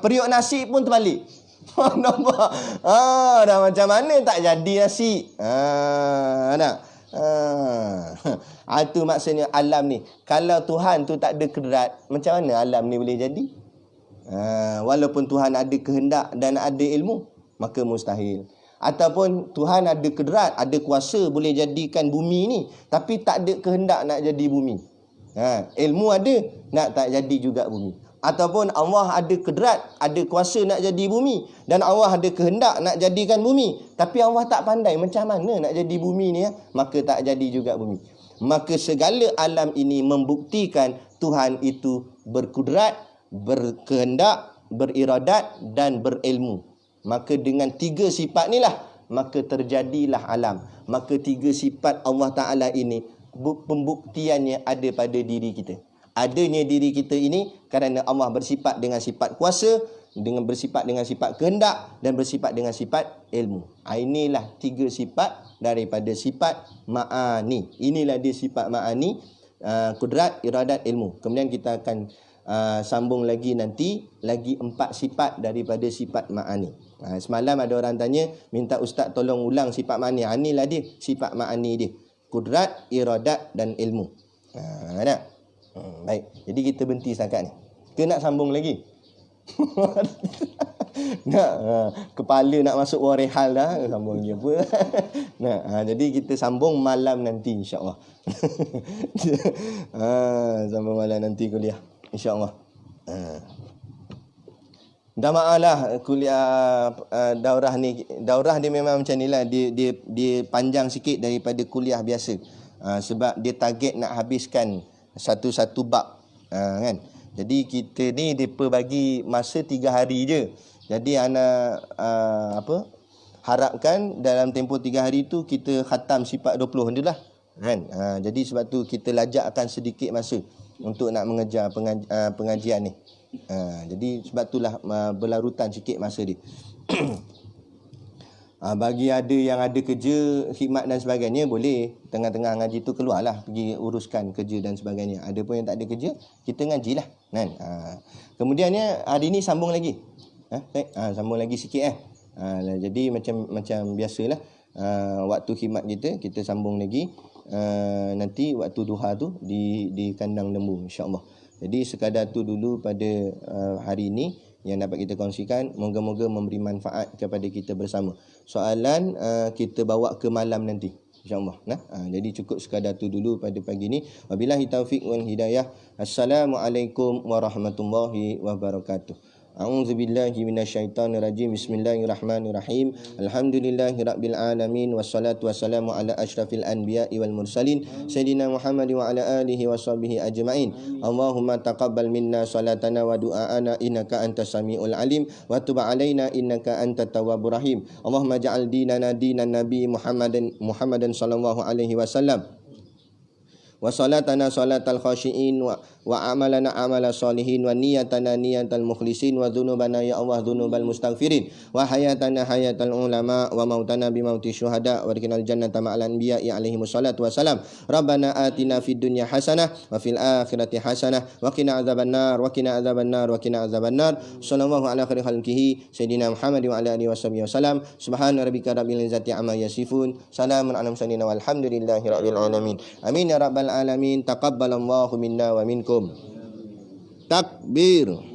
Periuk nasi pun terbalik. Nampak? Dah macam mana tak jadi nasi. Itu maksudnya alam ni. Kalau Tuhan tu tak ada kedrat, macam mana alam ni boleh jadi? Walaupun Tuhan ada kehendak dan ada ilmu, maka mustahil. Ataupun Tuhan ada kedrat, ada kuasa boleh jadikan bumi ni, tapi tak ada kehendak nak jadi bumi. Ilmu ada, nak tak jadi juga bumi. Ataupun Allah ada kedrat, ada kuasa nak jadi bumi, dan Allah ada kehendak nak jadikan bumi, tapi Allah tak pandai macam mana nak jadi bumi ni, maka tak jadi juga bumi. Maka segala alam ini membuktikan Tuhan itu berkudrat, berkehendak, beriradat dan berilmu. Maka dengan tiga sifat ni lah, maka terjadilah alam. Maka tiga sifat Allah Ta'ala ini, pembuktiannya ada pada diri kita. Adanya diri kita ini kerana Allah bersifat dengan sifat kuasa, dengan bersifat dengan sifat kehendak, dan bersifat dengan sifat ilmu. Inilah tiga sifat daripada sifat ma'ani. Inilah dia sifat ma'ani, kudrat, iradat, ilmu. Kemudian kita akan sambung lagi nanti, lagi 4 sifat daripada sifat ma'ani. Semalam ada orang tanya, minta ustaz tolong ulang sifat ma'ani. Inilah dia sifat ma'ani dia, kudrat, iradat dan ilmu. Baik, jadi kita berhenti setakat ni. Kita nak sambung lagi? Nak kepala nak masuk warehal dah, sambung je apa. Nah, jadi kita sambung malam nanti insya-Allah. Sambung malam nanti kuliah insya-Allah. Dah maaflah kuliah daurah ni. Daurah dia memang macam ni lah. Dia panjang sikit daripada kuliah biasa. Sebab dia target nak habiskan satu-satu bab. Kan? Jadi kita ni depa bagi masa 3 hari je. Jadi ana harapkan dalam tempoh 3 hari tu kita khatam sifat 20 tu lah. Kan? Jadi sebab tu kita lajakkan sedikit masa untuk nak mengejar pengajian ni. Jadi sebab itulah berlarutan sikit masa dia. Bagi ada yang ada kerja, khidmat dan sebagainya, boleh tengah-tengah ngaji tu keluarlah pergi uruskan kerja dan sebagainya. Ada pun yang tak ada kerja, kita ngajilah kan. Kemudiannya hari ni sambung lagi. Sambung lagi sikit jadi macam biasalah. Waktu khidmat kita sambung lagi. Nanti waktu duha tu di kandang lembu insya-Allah. Jadi sekadar tu dulu pada hari ini yang dapat kita kongsikan. Moga-moga memberi manfaat kepada kita bersama. Soalan kita bawa ke malam nanti insya-Allah. Jadi cukup sekadar tu dulu pada pagi ni. Wabillahi taufik wal hidayah. Assalamualaikum warahmatullahi wabarakatuh. A'udzubillahi minasyaitonirrajim. Bismillahirrahmanirrahim. Alhamdulillahirabbil alamin wassalatu wassalamu ala asyrafil anbiya'i wal mursalin sayyidina Muhammad wa ala alihi washabihi ajmain. Allahumma taqabbal minna salatana wa du'aana innaka antas samiul alim wa tub alaina innaka antat tawwabur rahim. Allahumma ja'al dinana dinan nabi Muhammadan sallallahu alaihi wasallam wa salatana salatal khashiin wa amalana amala salihin wa niyatana niyatal mukhlisin wa dhunubana ya Allah dhunubal mustaghfirin wa hayatana hayatal ulama wa mautana bi mauti syuhada wa dikinal jannata ma'al anbiya'i alaihi wassalatu wassalam. Rabbana atina fid dunya hasanah wa fil akhirati hasanah wa qina adzabannar wa qina adzabannar wa qina adzabannar. Sallallahu ala khairi khalqihi sayyidina Muhammad wa ala alihi washabihi wasallam. Subhana rabbika rabbil izzati amma yasifun. Salamun alal mursalin walhamdulillahi rabbil alamin. Amin ya rabbal alamin. Taqabbalallahu minna wa minkum. Takbir.